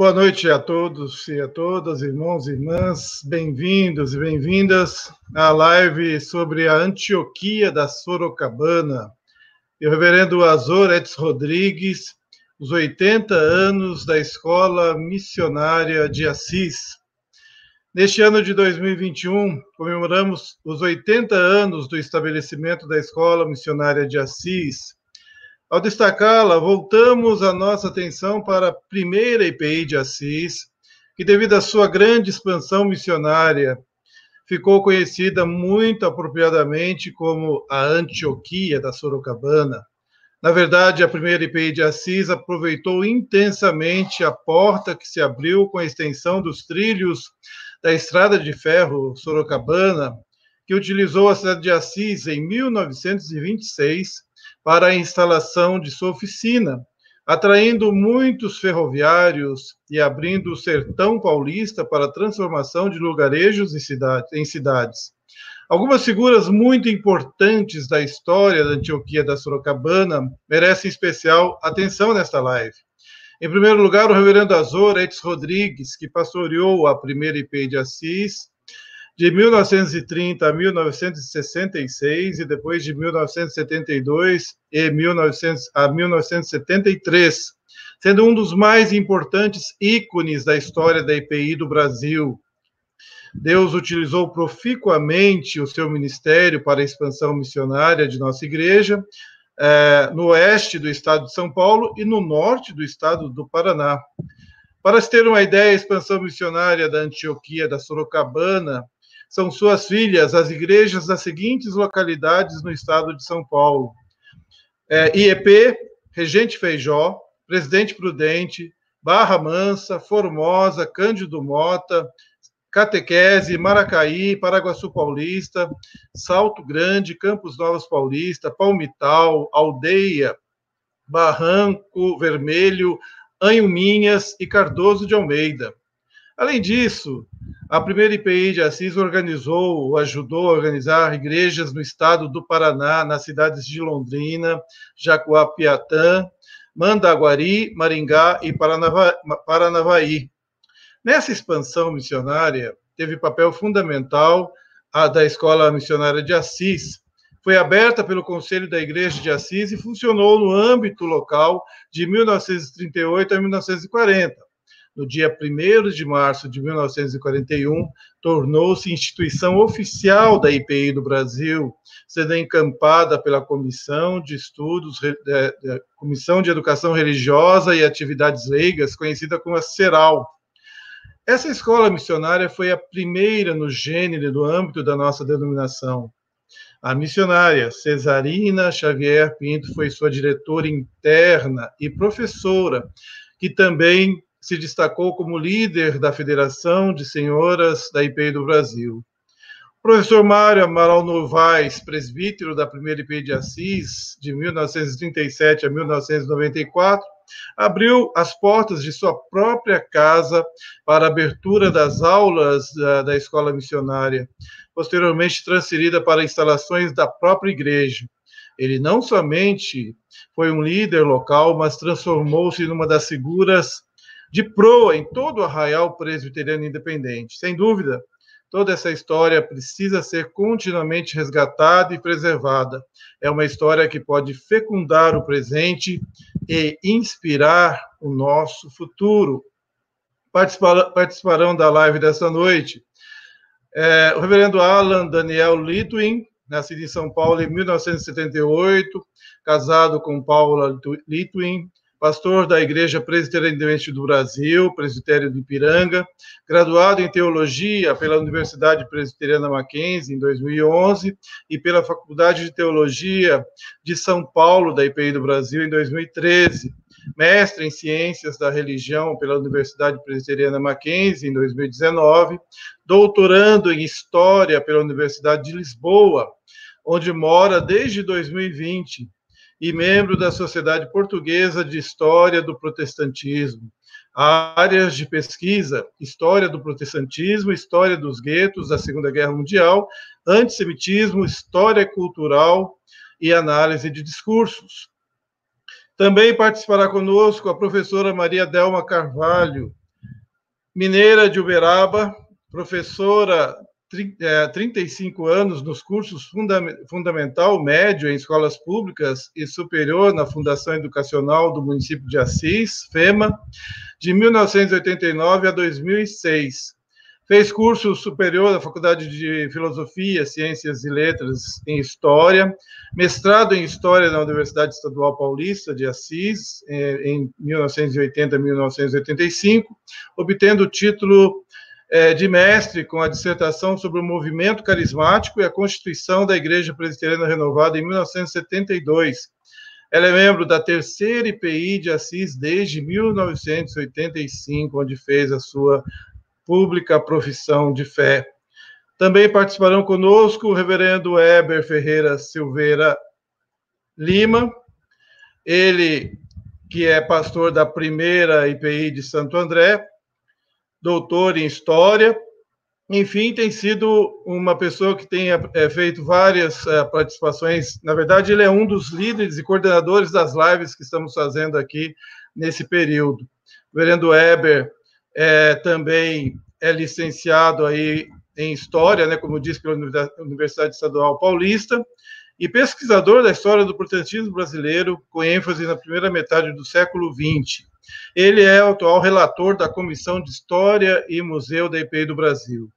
Boa noite a todos e a todas, irmãos e irmãs, bem-vindos e bem-vindas à live sobre a Antioquia da Sorocabana. E o reverendo Azor Edson Rodrigues, os 80 anos da Escola Missionária de Assis. Neste ano de 2021, comemoramos os 80 anos do estabelecimento da Escola Missionária de Assis. Ao destacá-la, voltamos a nossa atenção para a primeira IPI de Assis, que, devido à sua grande expansão missionária, ficou conhecida muito apropriadamente como a Antioquia da Sorocabana. Na verdade, a primeira IPI de Assis aproveitou intensamente a porta que se abriu com a extensão dos trilhos da Estrada de Ferro Sorocabana, que utilizou a cidade de Assis em 1926 para a instalação de sua oficina, atraindo muitos ferroviários e abrindo o sertão paulista para a transformação de lugarejos em cidades. Algumas figuras muito importantes da história da Antioquia da Sorocabana merecem especial atenção nesta live. Em primeiro lugar, o reverendo Azor Edson Rodrigues, que pastoreou a primeira IPI de Assis, de 1930 a 1966 e depois de 1972 a 1973, sendo um dos mais importantes ícones da história da IPI do Brasil. Deus utilizou proficuamente o seu ministério para a expansão missionária de nossa igreja, no oeste do estado de São Paulo e no norte do estado do Paraná. Para se ter uma ideia, a expansão missionária da Antioquia da Sorocabana são suas filhas, as igrejas das seguintes localidades no estado de São Paulo: IEP, Regente Feijó, Presidente Prudente, Barra Mansa, Formosa, Cândido Mota, Catequese, Maracaí, Paraguaçu Paulista, Salto Grande, Campos Novos Paulista, Palmital, Aldeia, Barranco Vermelho, Anhuminhas e Cardoso de Almeida. Além disso, a primeira IPI de Assis ajudou a organizar igrejas no estado do Paraná, nas cidades de Londrina, Jacuapiatã, Mandaguari, Maringá e Paranavaí. Nessa expansão missionária, teve papel fundamental a da Escola Missionária de Assis. Foi aberta pelo Conselho da Igreja de Assis e funcionou no âmbito local de 1938 a 1940. No dia 1º de março de 1941, tornou-se instituição oficial da IPI do Brasil, sendo encampada pela Comissão de Estudos, Comissão de Educação Religiosa e Atividades Leigas, conhecida como a CERAL. Essa escola missionária foi a primeira no gênero do âmbito da nossa denominação. A missionária Cesarina Xavier Pinto foi sua diretora interna e professora, que também se destacou como líder da Federação de Senhoras da IPI do Brasil. O professor Mário Amaral Novaes, presbítero da primeira IPI de Assis, de 1937 a 1994, abriu as portas de sua própria casa para a abertura das aulas da escola missionária, posteriormente transferida para instalações da própria igreja. Ele não somente foi um líder local, mas transformou-se numa das figuras de proa em todo o arraial presbiteriano independente. Sem dúvida, toda essa história precisa ser continuamente resgatada e preservada. É uma história que pode fecundar o presente e inspirar o nosso futuro. Participarão da live dessa noite o reverendo Alan Daniel Litwin, nascido em São Paulo em 1978, casado com Paula Litwin, pastor da Igreja Presbiteriana Independente do Brasil, Presbitério de Ipiranga, graduado em Teologia pela Universidade Presbiteriana Mackenzie, em 2011, e pela Faculdade de Teologia de São Paulo, da IPI do Brasil, em 2013. Mestre em Ciências da Religião pela Universidade Presbiteriana Mackenzie, em 2019, doutorando em História pela Universidade de Lisboa, onde mora desde 2020, e membro da Sociedade Portuguesa de História do Protestantismo. Áreas de pesquisa: História do Protestantismo, História dos Guetos da Segunda Guerra Mundial, Antissemitismo, História Cultural e Análise de Discursos. Também participará conosco a professora Maria Delma Carvalho, mineira de Uberaba, professora 35 anos nos cursos fundamental, médio em escolas públicas e superior na Fundação Educacional do município de Assis, FEMA, de 1989 a 2006. Fez curso superior na Faculdade de Filosofia, Ciências e Letras em História, mestrado em História na Universidade Estadual Paulista de Assis, em 1980 a 1985, obtendo o título de mestre com a dissertação sobre o movimento carismático e a constituição da Igreja Presbiteriana Renovada em 1972. Ela é membro da terceira IPI de Assis desde 1985, onde fez a sua pública profissão de fé. Também participarão conosco o reverendo Heber Ferreira Silveira Lima, ele que é pastor da primeira IPI de Santo André, doutor em História, enfim, tem sido uma pessoa que tem feito várias participações. Na verdade, ele é um dos líderes e coordenadores das lives que estamos fazendo aqui nesse período. O reverendo Heber também é licenciado aí em História, né, como disse, pela Universidade Estadual Paulista, e pesquisador da história do protestantismo brasileiro, com ênfase na primeira metade do século XX. Ele é o atual relator da Comissão de História e Museu da IPI do Brasil.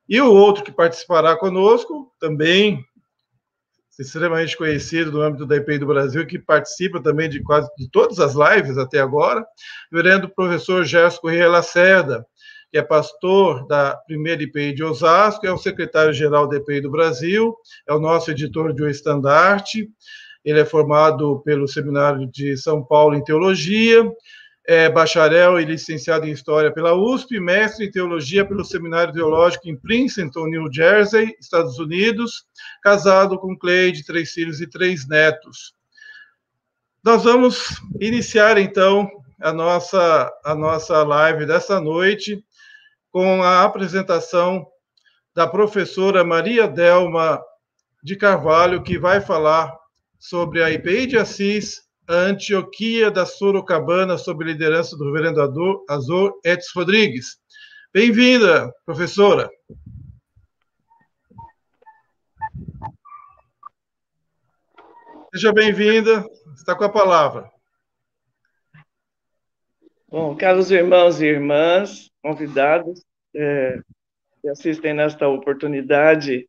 E o outro que participará conosco, também extremamente conhecido no âmbito da IPI do Brasil, que participa também de quase de todas as lives até agora, o reverendo professor Gerson Corrêa Lacerda, que é pastor da primeira IPI de Osasco, é o secretário-geral da IPI do Brasil, é o nosso editor de O Estandarte, ele é formado pelo Seminário de São Paulo em Teologia, é bacharel e licenciado em História pela USP, mestre em Teologia pelo Seminário Teológico em Princeton, New Jersey, Estados Unidos, casado com Cleide, 3 filhos e 3 netos. Nós vamos iniciar, então, a nossa live dessa noite com a apresentação da professora Maria Delma de Carvalho, que vai falar sobre a IPI de Assis, a Antioquia da Sorocabana, sob liderança do reverendo Azor Etes Rodrigues. Bem-vinda, professora. Seja bem-vinda, está com a palavra. Bom, caros irmãos e irmãs, convidados que assistem nesta oportunidade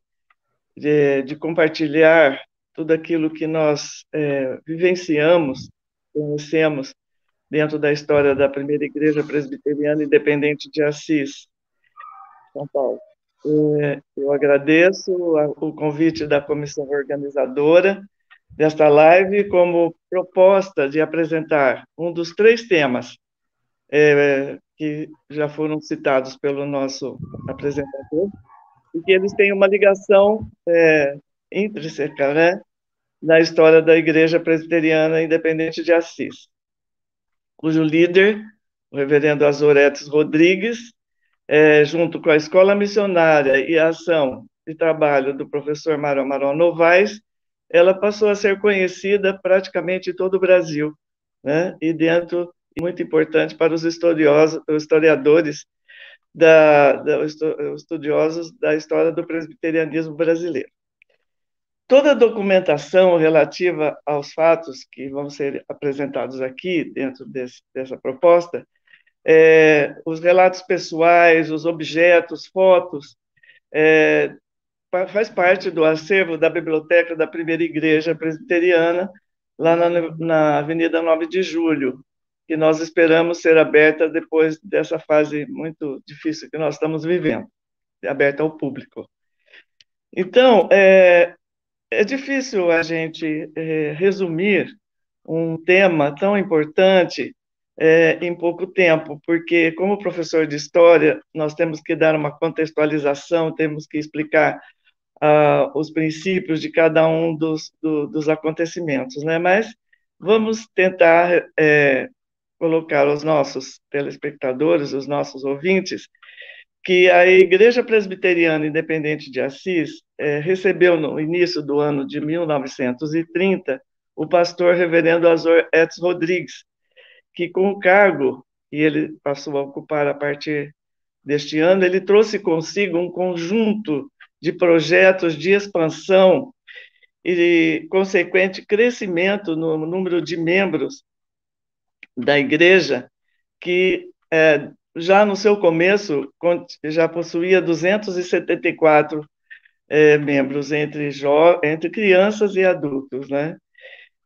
de compartilhar tudo aquilo que nós vivenciamos, conhecemos dentro da história da primeira Igreja Presbiteriana Independente de Assis, São Paulo. Eu agradeço o convite da comissão organizadora desta live como proposta de apresentar um dos 3 temas que já foram citados pelo nosso apresentador, e que eles têm uma ligação intrínseca, né, na história da Igreja Presbiteriana Independente de Assis, cujo líder, o reverendo Azor Etes Rodrigues, junto com a Escola Missionária e a Ação de Trabalho do professor Marão Novaes, ela passou a ser conhecida praticamente em todo o Brasil, né, e muito importante para os historiadores estudiosos da história do presbiterianismo brasileiro. Toda a documentação relativa aos fatos que vão ser apresentados aqui dentro dessa proposta, os relatos pessoais, os objetos, fotos, faz parte do acervo da Biblioteca da Primeira Igreja Presbiteriana, lá na Avenida 9 de Julho, que nós esperamos ser aberta depois dessa fase muito difícil que nós estamos vivendo, aberta ao público. Então, é difícil a gente resumir um tema tão importante em pouco tempo, porque, como professor de História, nós temos que dar uma contextualização, temos que explicar os princípios de cada um dos acontecimentos, né? Mas vamos tentar colocar os nossos telespectadores, os nossos ouvintes, que a Igreja Presbiteriana Independente de Assis recebeu no início do ano de 1930 o pastor reverendo Azor Etes Rodrigues, que com o cargo que ele passou a ocupar a partir deste ano, ele trouxe consigo um conjunto de projetos de expansão e consequente crescimento no número de membros da igreja, que já no seu começo já possuía 274 membros entre crianças e adultos, né?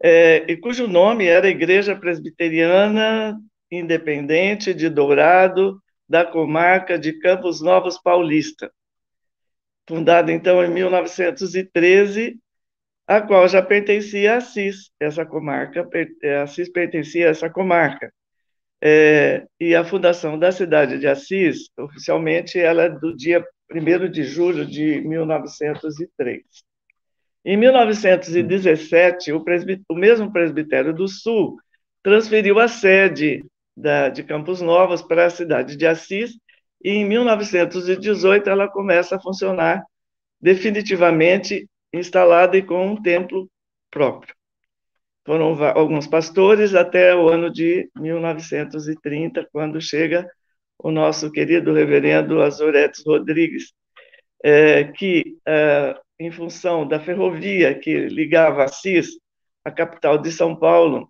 E cujo nome era Igreja Presbiteriana Independente de Dourado, da comarca de Campos Novos Paulista, fundada então em 1913, a qual já pertencia a Assis, essa comarca, Assis pertencia a essa comarca. E a fundação da cidade de Assis, oficialmente, ela é do dia 1º de julho de 1903. Em 1917, o mesmo Presbitério do Sul transferiu a sede de Campos Novos para a cidade de Assis, e em 1918 ela começa a funcionar definitivamente instalada e com um templo próprio. Foram alguns pastores até o ano de 1930, quando chega o nosso querido reverendo Azoretes Rodrigues, que, em função da ferrovia que ligava Assis, a capital de São Paulo,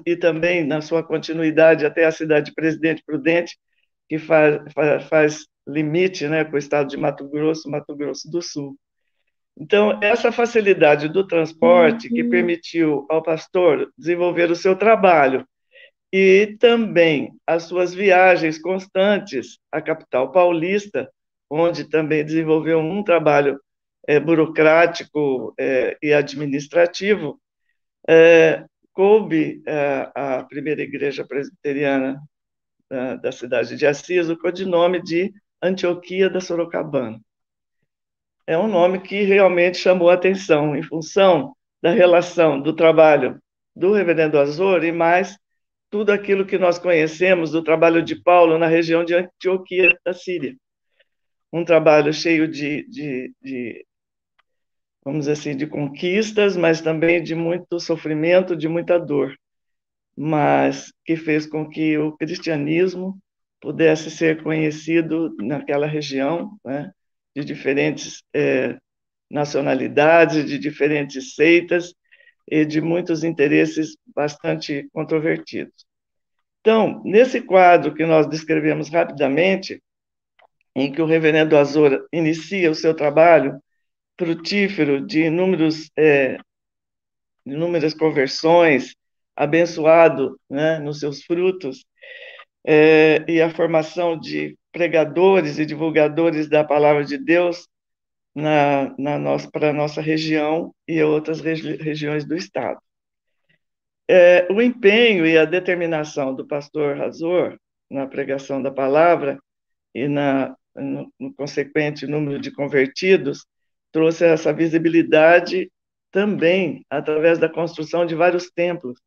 e também na sua continuidade até a cidade de Presidente Prudente, que faz limite, né, com o estado de Mato Grosso do Sul. Então, essa facilidade do transporte que permitiu ao pastor desenvolver o seu trabalho e também as suas viagens constantes à capital paulista, onde também desenvolveu um trabalho burocrático e administrativo, coube à primeira igreja presbiteriana da cidade de Assis o codinome de Antioquia da Sorocabana. É um nome que realmente chamou a atenção, em função da relação do trabalho do reverendo Azor e mais tudo aquilo que nós conhecemos do trabalho de Paulo na região de Antioquia da Síria. Um trabalho cheio vamos dizer assim, de conquistas, mas também de muito sofrimento, de muita dor, mas que fez com que o cristianismo pudesse ser conhecido naquela região, né, de diferentes nacionalidades, de diferentes seitas e de muitos interesses bastante controvertidos. Então, nesse quadro que nós descrevemos rapidamente, em que o reverendo Azor inicia o seu trabalho frutífero de inúmeras conversões, abençoado, né, nos seus frutos, e a formação de pregadores e divulgadores da palavra de Deus para a nossa região e outras regiões do Estado. O empenho e a determinação do pastor Azor na pregação da palavra e no consequente número de convertidos trouxe essa visibilidade também através da construção de vários templos.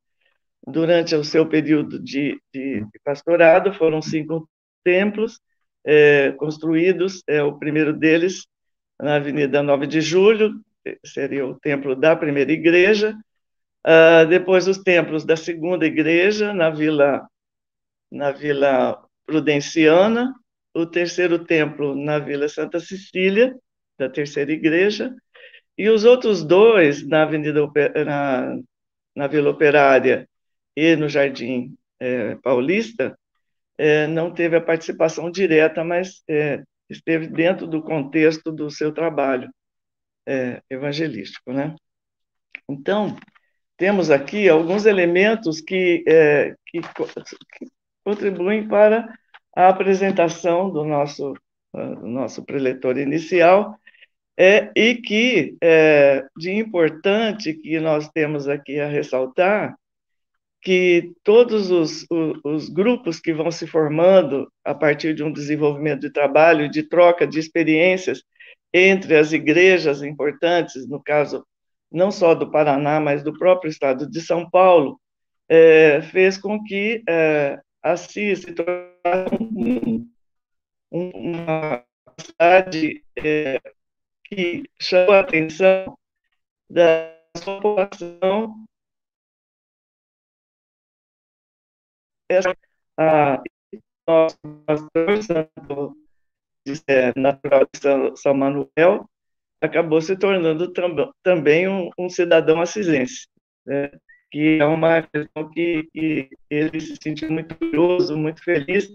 Durante o seu período de pastorado, foram 5 templos construídos, o primeiro deles na Avenida 9 de Julho, seria o templo da primeira igreja, depois os templos da segunda igreja, na Vila Prudenciana, o terceiro templo na Vila Santa Cecília, da terceira igreja, e os outros 2 na Vila Operária e no Jardim Paulista, não teve a participação direta, mas esteve dentro do contexto do seu trabalho evangelístico, né? Então, temos aqui alguns elementos que contribuem para a apresentação do nosso preletor inicial, e que de importante que nós temos aqui a ressaltar, que todos os grupos que vão se formando a partir de um desenvolvimento de trabalho, de troca de experiências entre as igrejas importantes, no caso não só do Paraná, mas do próprio estado de São Paulo, fez com que Assis se tornasse uma cidade que chamou a atenção da sua população. Nosso pastor Santo natural de São Manuel, acabou se tornando também um cidadão assisense, né? Que é uma questão que ele se sentiu muito orgulhoso, muito feliz.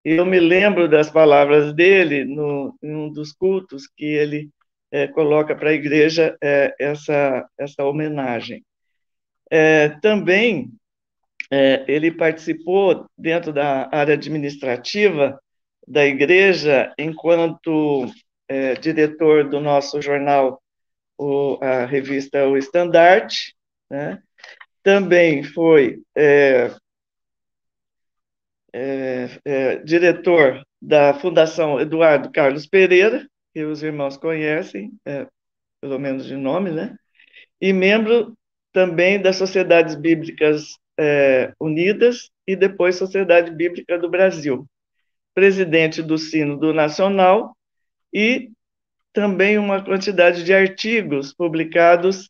E eu me lembro das palavras dele em um dos cultos que ele coloca para a igreja essa homenagem. Também ele participou dentro da área administrativa da igreja enquanto diretor do nosso jornal, a revista O Estandarte, né? Também foi diretor da Fundação Eduardo Carlos Pereira, que os irmãos conhecem, pelo menos de nome, né? E membro também das Sociedades Bíblicas Unidas e depois Sociedade Bíblica do Brasil, presidente do Sínodo Nacional e também uma quantidade de artigos publicados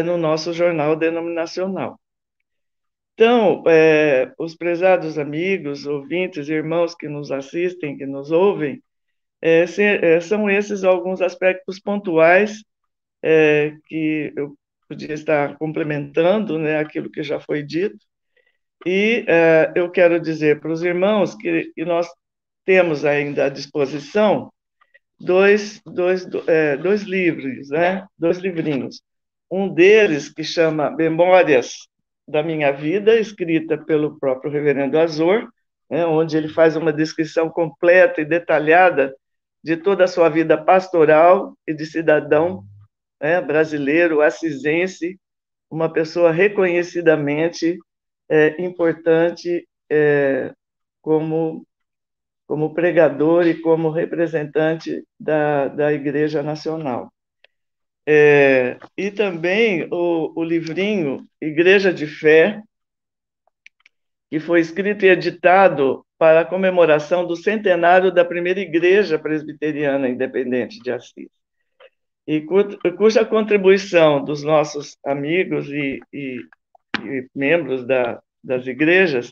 no nosso jornal denominacional. Então, os prezados amigos, ouvintes, irmãos que nos assistem, que nos ouvem, são esses alguns aspectos pontuais que eu podia estar complementando, né, aquilo que já foi dito. E eu quero dizer para os irmãos que nós temos ainda à disposição dois livros, né? 2 livrinhos. Um deles que chama Memórias da Minha Vida, escrita pelo próprio Reverendo Azor, né, onde ele faz uma descrição completa e detalhada de toda a sua vida pastoral e de cidadão, né, brasileiro, assisense, uma pessoa reconhecidamente importante como pregador e como representante da Igreja Nacional. E também o livrinho Igreja de Fé, que foi escrito e editado para a comemoração do centenário da primeira Igreja Presbiteriana Independente de Assis, e cuja contribuição dos nossos amigos e membros das igrejas,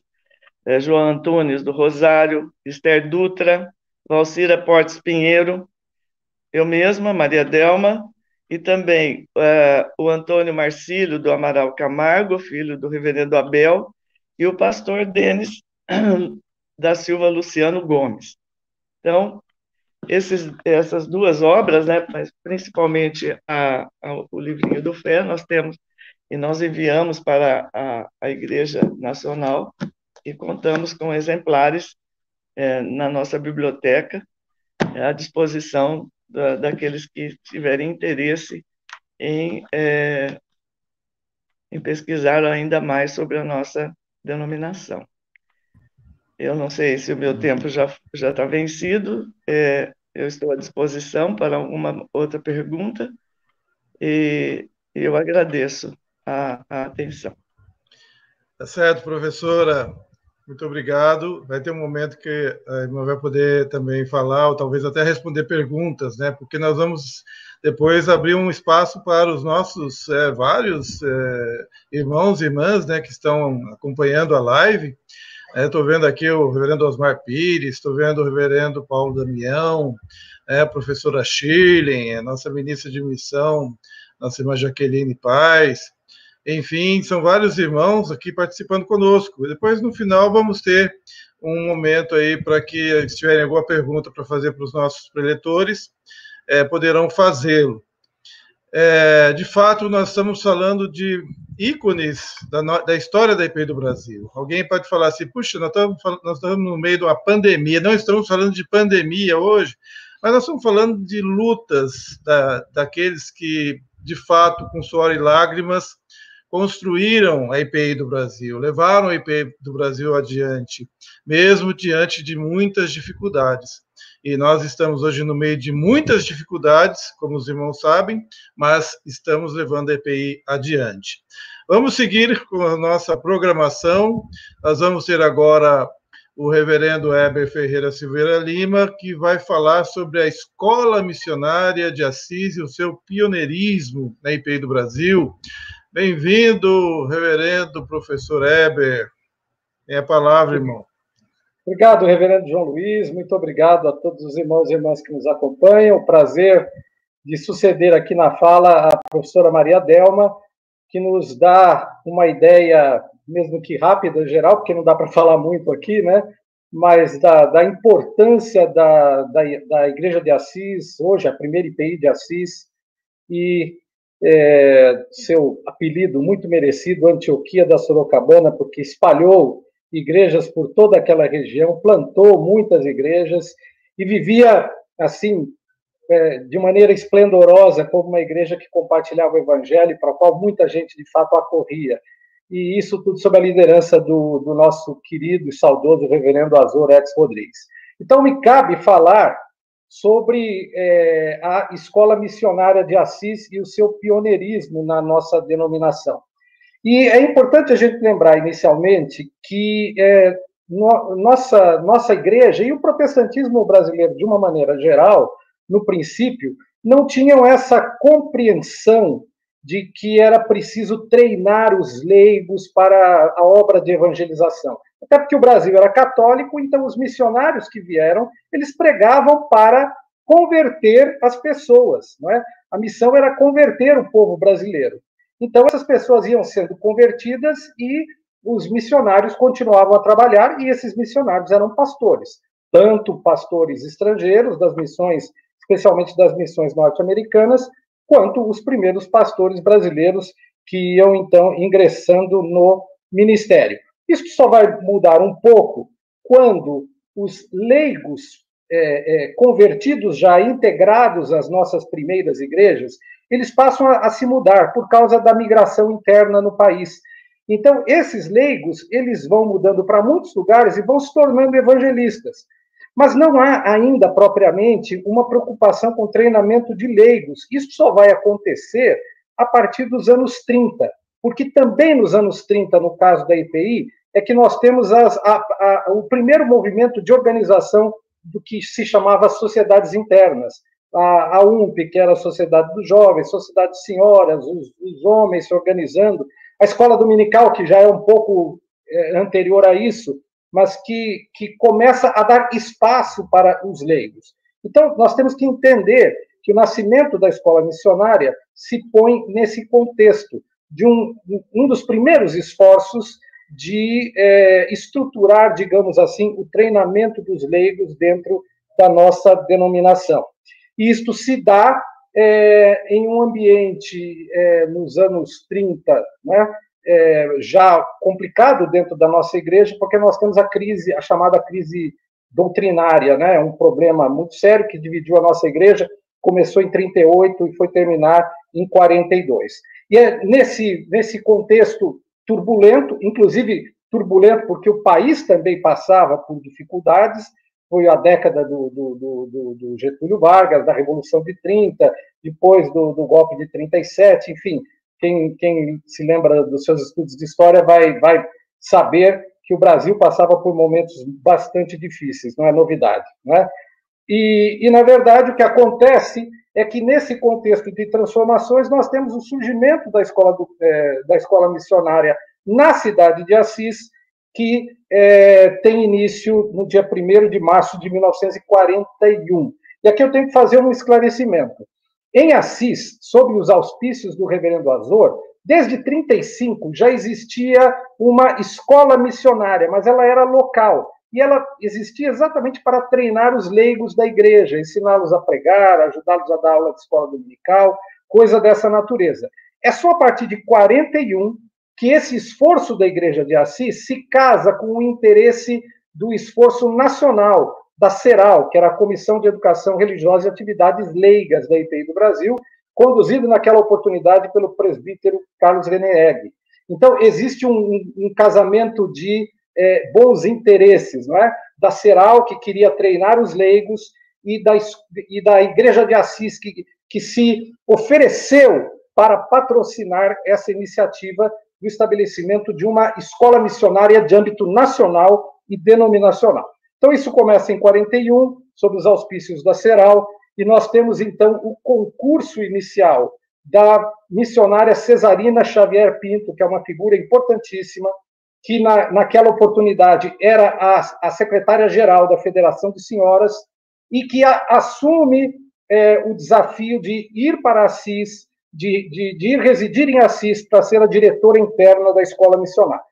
João Antunes do Rosário, Esther Dutra, Valcira Portes Pinheiro, eu mesma, Maria Delma, e também o Antônio Marcílio do Amaral Camargo, filho do reverendo Abel, e o pastor Denis da Silva Luciano Gomes. Então, essas 2 obras, né, mas principalmente o livrinho do Fé, nós temos e nós enviamos para a Igreja Nacional e contamos com exemplares na nossa biblioteca, à disposição daqueles que tiverem interesse em pesquisar ainda mais sobre a nossa denominação. Eu não sei se o meu tempo já está vencido, eu estou à disposição para alguma outra pergunta e eu agradeço a atenção. Tá certo, professora. Muito obrigado. Vai ter um momento que a irmã vai poder também falar, ou talvez até responder perguntas, né? Porque nós vamos depois abrir um espaço para os nossos vários irmãos e irmãs, né, que estão acompanhando a live. Estou vendo aqui o reverendo Osmar Pires, estou vendo o reverendo Paulo Damião, a professora Shirley, a nossa ministra de missão, nossa irmã Jaqueline Paz. Enfim, são vários irmãos aqui participando conosco. Depois, no final, vamos ter um momento aí para que, se tiverem alguma pergunta para fazer para os nossos preletores, poderão fazê-lo. De fato, nós estamos falando de ícones da história da IPI do Brasil. Alguém pode falar assim, puxa, nós estamos no meio de uma pandemia, não estamos falando de pandemia hoje, mas nós estamos falando de lutas daqueles que, de fato, com suor e lágrimas, construíram a IPI do Brasil, levaram a IPI do Brasil adiante, mesmo diante de muitas dificuldades. E nós estamos hoje no meio de muitas dificuldades, como os irmãos sabem, mas estamos levando a IPI adiante. Vamos seguir com a nossa programação. Nós vamos ter agora o reverendo Heber Ferreira Silveira Lima, que vai falar sobre a Escola Missionária de Assis e o seu pioneirismo na IPI do Brasil. Bem-vindo, reverendo professor Heber. É a palavra, irmão. Obrigado, reverendo João Luiz, muito obrigado a todos os irmãos e irmãs que nos acompanham. O prazer de suceder aqui na fala a professora Maria Delma, que nos dá uma ideia, mesmo que rápida, geral, porque não dá para falar muito aqui, né? Mas da importância da Igreja de Assis, hoje a primeira IPI de Assis, e seu apelido muito merecido, Antioquia da Sorocabana, porque espalhou igrejas por toda aquela região, plantou muitas igrejas e vivia, assim, de maneira esplendorosa, como uma igreja que compartilhava o evangelho, para a qual muita gente, de fato, acorria. E isso tudo sob a liderança do nosso querido e saudoso reverendo Azor Edson Rodrigues. Então, me cabe falar sobre a Escola Missionária de Assis e o seu pioneirismo na nossa denominação. E é importante a gente lembrar, inicialmente, que nossa igreja e o protestantismo brasileiro, de uma maneira geral, no princípio, não tinham essa compreensão de que era preciso treinar os leigos para a obra de evangelização. Até porque o Brasil era católico, então os missionários que vieram, eles pregavam para converter as pessoas, não é? A missão era converter o povo brasileiro. Então essas pessoas iam sendo convertidas e os missionários continuavam a trabalhar, e esses missionários eram pastores, tanto pastores estrangeiros das missões, especialmente das missões norte-americanas, quanto os primeiros pastores brasileiros que iam, então, ingressando no ministério. Isso só vai mudar um pouco quando os leigos convertidos, já integrados às nossas primeiras igrejas, eles passam a se mudar por causa da migração interna no país. Então, esses leigos, eles vão mudando para muitos lugares e vão se tornando evangelistas. Mas não há ainda, propriamente, uma preocupação com treinamento de leigos. Isso só vai acontecer a partir dos anos 30, porque também nos anos 30, no caso da IPI, é que nós temos o primeiro movimento de organização do que se chamava sociedades internas. A UMP, que era a Sociedade dos Jovens, Sociedade de Senhoras, os homens se organizando, a Escola Dominical, que já é um pouco anterior a isso, mas que começa a dar espaço para os leigos. Então, nós temos que entender que o nascimento da escola missionária se põe nesse contexto de um dos primeiros esforços de estruturar, digamos assim, o treinamento dos leigos dentro da nossa denominação. E isto se dá em um ambiente, nos anos 30, né, já complicado dentro da nossa igreja, porque nós temos a chamada crise doutrinária, né, um problema muito sério que dividiu a nossa igreja, começou em 38 e foi terminar em 42. E é nesse contexto turbulento, inclusive turbulento porque o país também passava por dificuldades, foi a década do Getúlio Vargas, da Revolução de 30, depois do golpe de 37, enfim, quem se lembra dos seus estudos de história vai saber que o Brasil passava por momentos bastante difíceis, não é novidade, não é? E, na verdade, o que acontece é que, nesse contexto de transformações, nós temos o surgimento da escola missionária na cidade de Assis, que tem início no dia 1º de março de 1941. E aqui eu tenho que fazer um esclarecimento. Em Assis, sob os auspícios do reverendo Azor, desde 35 já existia uma escola missionária, mas ela era local. E ela existia exatamente para treinar os leigos da igreja, ensiná-los a pregar, ajudá-los a dar aula de escola dominical, coisa dessa natureza. É só a partir de 41 que esse esforço da igreja de Assis se casa com o interesse do esforço nacional, da CERAL, que era a Comissão de Educação Religiosa e Atividades Leigas da IPI do Brasil, conduzido naquela oportunidade pelo presbítero Carlos René. Então, existe um casamento de bons interesses, não é? Da CERAL, que queria treinar os leigos, e da Igreja de Assis, que se ofereceu para patrocinar essa iniciativa do estabelecimento de uma escola missionária de âmbito nacional e denominacional. Então, isso começa em 41, sob os auspícios da CERAL, e nós temos, então, o concurso inicial da missionária Cesarina Xavier Pinto, que é uma figura importantíssima, que naquela oportunidade era a secretária-geral da Federação de Senhoras, e que assume o desafio de ir para Assis, de ir residir em Assis para ser a diretora interna da escola missionária.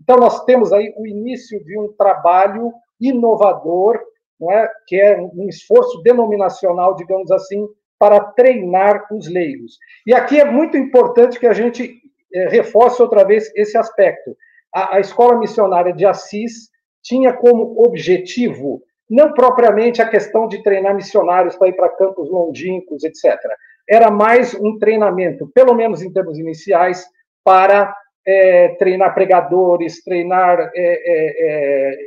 Então, nós temos aí o início de um trabalho inovador, não é? Que é um esforço denominacional, digamos assim, para treinar os leigos. E aqui é muito importante que a gente reforce outra vez esse aspecto. A escola missionária de Assis tinha como objetivo não propriamente a questão de treinar missionários para ir para campos longínquos, etc. Era mais um treinamento, pelo menos em termos iniciais, para treinar pregadores, treinar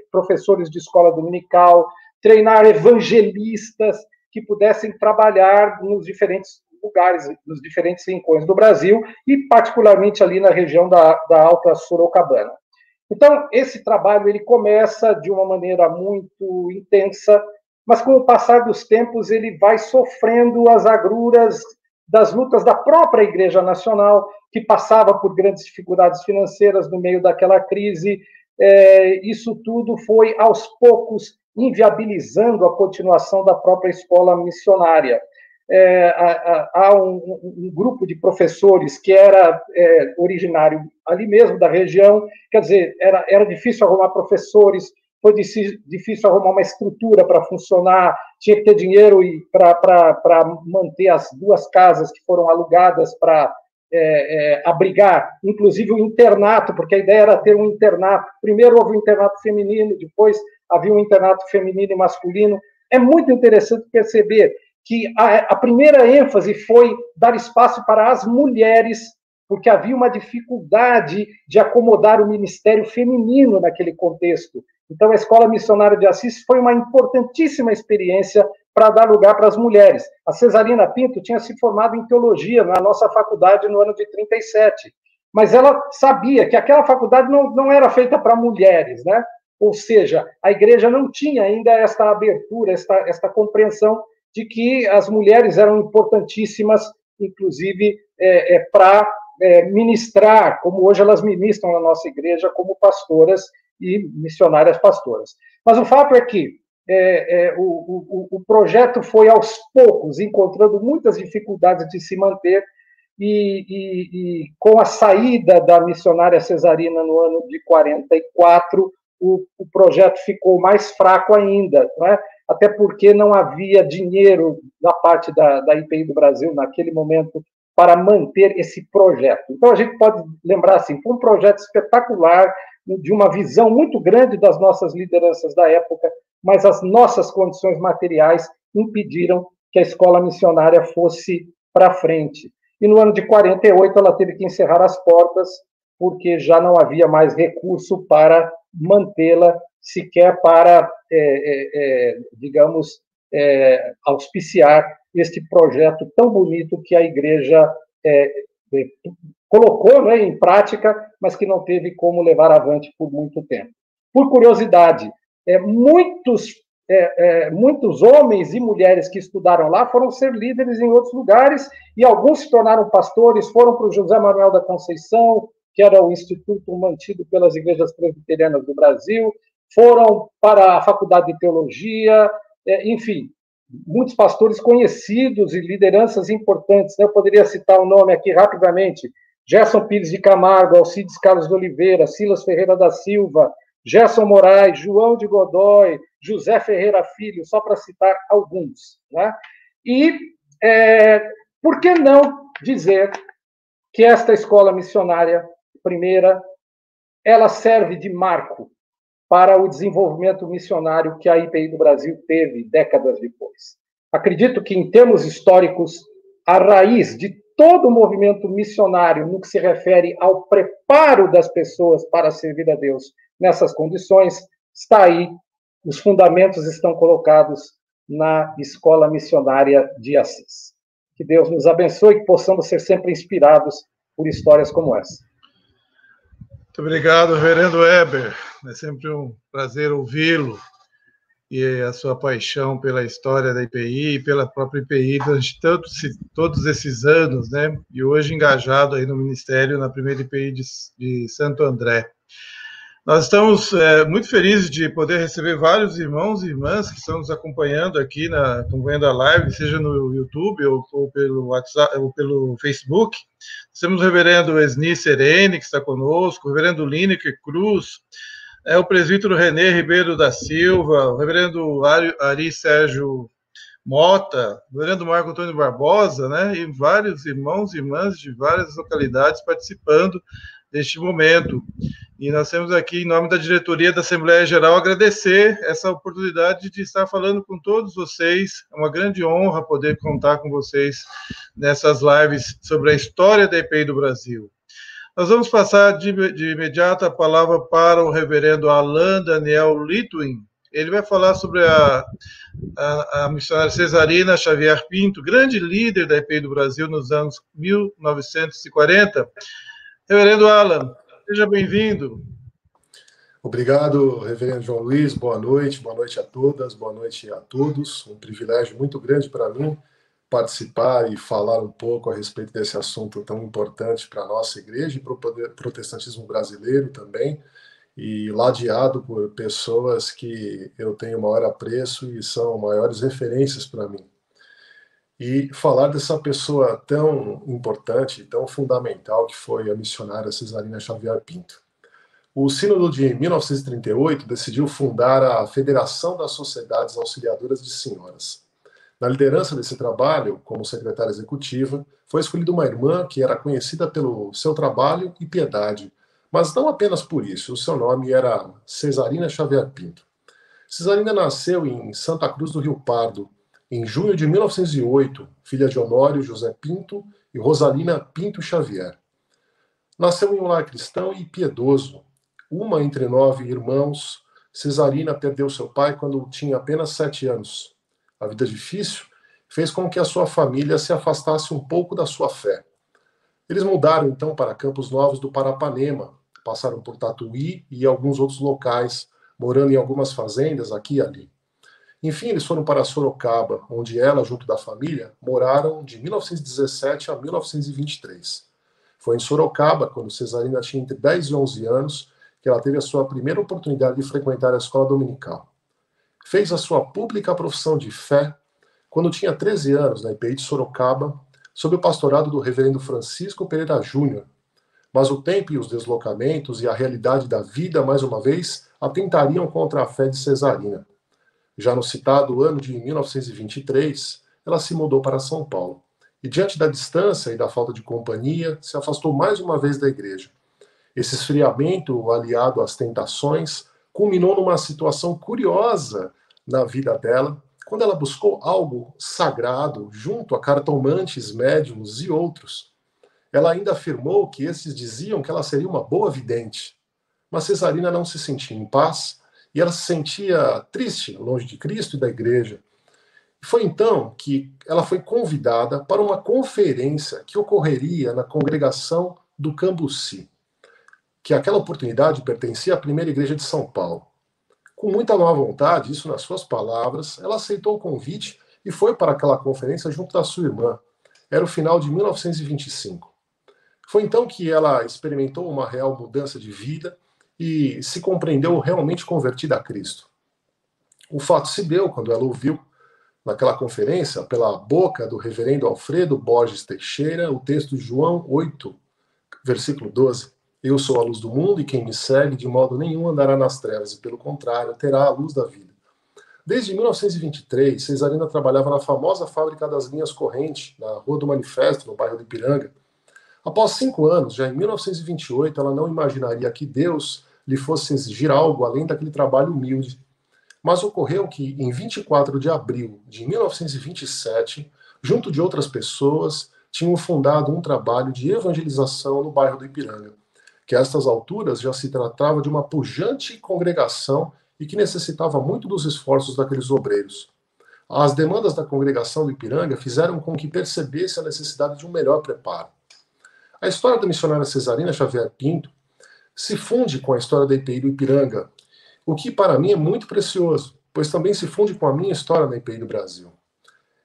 professores de escola dominical, treinar evangelistas que pudessem trabalhar nos diferentes lugares, nos diferentes rincões do Brasil, e particularmente ali na região da Alta Sorocabana. Então, esse trabalho ele começa de uma maneira muito intensa, mas com o passar dos tempos ele vai sofrendo as agruras das lutas da própria Igreja Nacional, que passava por grandes dificuldades financeiras no meio daquela crise. Isso tudo foi, aos poucos, inviabilizando a continuação da própria escola missionária. Há um grupo de professores que era originário ali mesmo da região, quer dizer, era difícil arrumar professores, foi difícil arrumar uma estrutura para funcionar, tinha que ter dinheiro para manter as 2 casas que foram alugadas para abrigar, inclusive o internato, porque a ideia era ter um internato. Primeiro houve um internato feminino, depois havia um internato feminino e masculino. É muito interessante perceber que a primeira ênfase foi dar espaço para as mulheres, porque havia uma dificuldade de acomodar o ministério feminino naquele contexto. Então, a Escola Missionária de Assis foi uma importantíssima experiência para dar lugar para as mulheres. A Cesarina Pinto tinha se formado em teologia na nossa faculdade no ano de 37, mas ela sabia que aquela faculdade não era feita para mulheres, né? Ou seja, a igreja não tinha ainda esta abertura, esta compreensão de que as mulheres eram importantíssimas, inclusive, para ministrar, como hoje elas ministram na nossa igreja, como pastoras e missionárias pastoras. Mas o fato é que o projeto foi, aos poucos, encontrando muitas dificuldades de se manter, e com a saída da missionária Cesarina no ano de 44, o projeto ficou mais fraco ainda, não é? Até porque não havia dinheiro da parte da IPI do Brasil, naquele momento, para manter esse projeto. Então, a gente pode lembrar assim, foi um projeto espetacular, de uma visão muito grande das nossas lideranças da época, mas as nossas condições materiais impediram que a escola missionária fosse para frente. E no ano de 48, ela teve que encerrar as portas, porque já não havia mais recurso para mantê-la, sequer para, digamos, auspiciar este projeto tão bonito que a igreja colocou, né, em prática, mas que não teve como levar avante por muito tempo. Por curiosidade, muitos homens e mulheres que estudaram lá foram ser líderes em outros lugares, e alguns se tornaram pastores, foram para o José Manuel da Conceição, que era o instituto mantido pelas igrejas presbiterianas do Brasil, foram para a Faculdade de Teologia, enfim, muitos pastores conhecidos e lideranças importantes, né? Eu poderia citar o nome aqui rapidamente: Gerson Pires de Camargo, Alcides Carlos de Oliveira, Silas Ferreira da Silva, Gerson Moraes, João de Godoy, José Ferreira Filho, só para citar alguns, né? E por que não dizer que esta escola missionária primeira, ela serve de marco para o desenvolvimento missionário que a IPI do Brasil teve décadas depois. Acredito que, em termos históricos, a raiz de todo o movimento missionário, no que se refere ao preparo das pessoas para servir a Deus nessas condições, está aí. Os fundamentos estão colocados na Escola Missionária de Assis. Que Deus nos abençoe e que possamos ser sempre inspirados por histórias como essa. Muito obrigado, reverendo Heber. É sempre um prazer ouvi-lo, e a sua paixão pela história da IPI e pela própria IPI durante todos esses anos, né? E hoje engajado aí no Ministério, na primeira IPI de Santo André. Nós estamos muito felizes de poder receber vários irmãos e irmãs que estão nos acompanhando aqui, acompanhando a live, seja no YouTube ou pelo WhatsApp ou pelo Facebook. Temos o reverendo Esni Serene, que está conosco, o reverendo Lineker Cruz, o presbítero René Ribeiro da Silva, o reverendo Ari Sérgio Mota, o reverendo Marco Antônio Barbosa, né, e vários irmãos e irmãs de várias localidades participando deste momento. E nós temos aqui, em nome da diretoria da Assembleia Geral, agradecer essa oportunidade de estar falando com todos vocês. É uma grande honra poder contar com vocês nessas lives sobre a história da EPI do Brasil. Nós vamos passar de imediato a palavra para o reverendo Alain Daniel Litwin. Ele vai falar sobre a missionária Cesarina Xavier Pinto, grande líder da EPI do Brasil nos anos 1940. Reverendo Alan, seja bem-vindo. Obrigado, reverendo João Luiz, boa noite a todas, boa noite a todos. Um privilégio muito grande para mim participar e falar um pouco a respeito desse assunto tão importante para a nossa igreja e para o protestantismo brasileiro também, e ladeado por pessoas que eu tenho maior apreço e são maiores referências para mim. E falar dessa pessoa tão importante, tão fundamental que foi a missionária Cesarina Xavier Pinto. O Sínodo de 1938 decidiu fundar a Federação das Sociedades Auxiliadoras de Senhoras. Na liderança desse trabalho, como secretária executiva, foi escolhida uma irmã que era conhecida pelo seu trabalho e piedade, mas não apenas por isso. O seu nome era Cesarina Xavier Pinto. Cesarina nasceu em Santa Cruz do Rio Pardo, em junho de 1908, filha de Honório José Pinto e Rosalina Pinto Xavier. Nasceu em um lar cristão e piedoso. Uma entre 9 irmãos, Cesarina perdeu seu pai quando tinha apenas 7 anos. A vida difícil fez com que a sua família se afastasse um pouco da sua fé. Eles mudaram então para Campos Novos do Parapanema, passaram por Tatuí e alguns outros locais, morando em algumas fazendas aqui e ali. Enfim, eles foram para Sorocaba, onde ela, junto da família, moraram de 1917 a 1923. Foi em Sorocaba, quando Cesarina tinha entre 10 e 11 anos, que ela teve a sua primeira oportunidade de frequentar a escola dominical. Fez a sua pública profissão de fé quando tinha 13 anos, na EPI de Sorocaba, sob o pastorado do reverendo Francisco Pereira Júnior. Mas o tempo e os deslocamentos e a realidade da vida, mais uma vez, atentariam contra a fé de Cesarina. Já no citado ano de 1923, ela se mudou para São Paulo. E diante da distância e da falta de companhia, se afastou mais uma vez da igreja. Esse esfriamento, aliado às tentações, culminou numa situação curiosa na vida dela, quando ela buscou algo sagrado junto a cartomantes, médiuns e outros. Ela ainda afirmou que esses diziam que ela seria uma boa vidente. Mas Cesarina não se sentia em paz, e ela se sentia triste, longe de Cristo e da igreja. E foi então que ela foi convidada para uma conferência que ocorreria na congregação do Cambuci, que aquela oportunidade pertencia à primeira igreja de São Paulo. Com muita má vontade, isso nas suas palavras, ela aceitou o convite e foi para aquela conferência junto da sua irmã. Era o final de 1925. Foi então que ela experimentou uma real mudança de vida e se compreendeu realmente convertida a Cristo. O fato se deu quando ela ouviu, naquela conferência, pela boca do reverendo Alfredo Borges Teixeira, o texto de João 8, versículo 12. Eu sou a luz do mundo e quem me segue de modo nenhum andará nas trevas e, pelo contrário, terá a luz da vida. Desde 1923, Cesarina trabalhava na famosa fábrica das linhas corrente, na Rua do Manifesto, no bairro do Ipiranga. Após 5 anos, já em 1928, ela não imaginaria que Deus lhe fosse exigir algo além daquele trabalho humilde. Mas ocorreu que, em 24 de abril de 1927, junto de outras pessoas, tinham fundado um trabalho de evangelização no bairro do Ipiranga, que a estas alturas já se tratava de uma pujante congregação e que necessitava muito dos esforços daqueles obreiros. As demandas da congregação do Ipiranga fizeram com que percebesse a necessidade de um melhor preparo. A história da missionária Cesarina Xavier Pinto se funde com a história da EPI do Ipiranga, o que para mim é muito precioso, pois também se funde com a minha história na EPI do Brasil.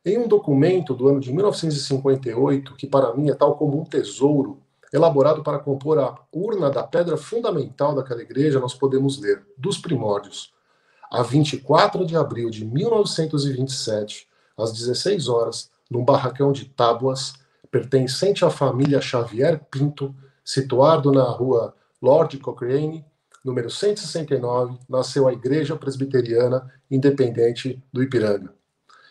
Em um documento do ano de 1958, que para mim é tal como um tesouro, elaborado para compor a urna da pedra fundamental daquela igreja, nós podemos ler, dos primórdios, a 24 de abril de 1927, às 16 horas, num barracão de tábuas, pertencente à família Xavier Pinto, situado na rua Lord Cochrane, número 169, nasceu a Igreja Presbiteriana Independente do Ipiranga.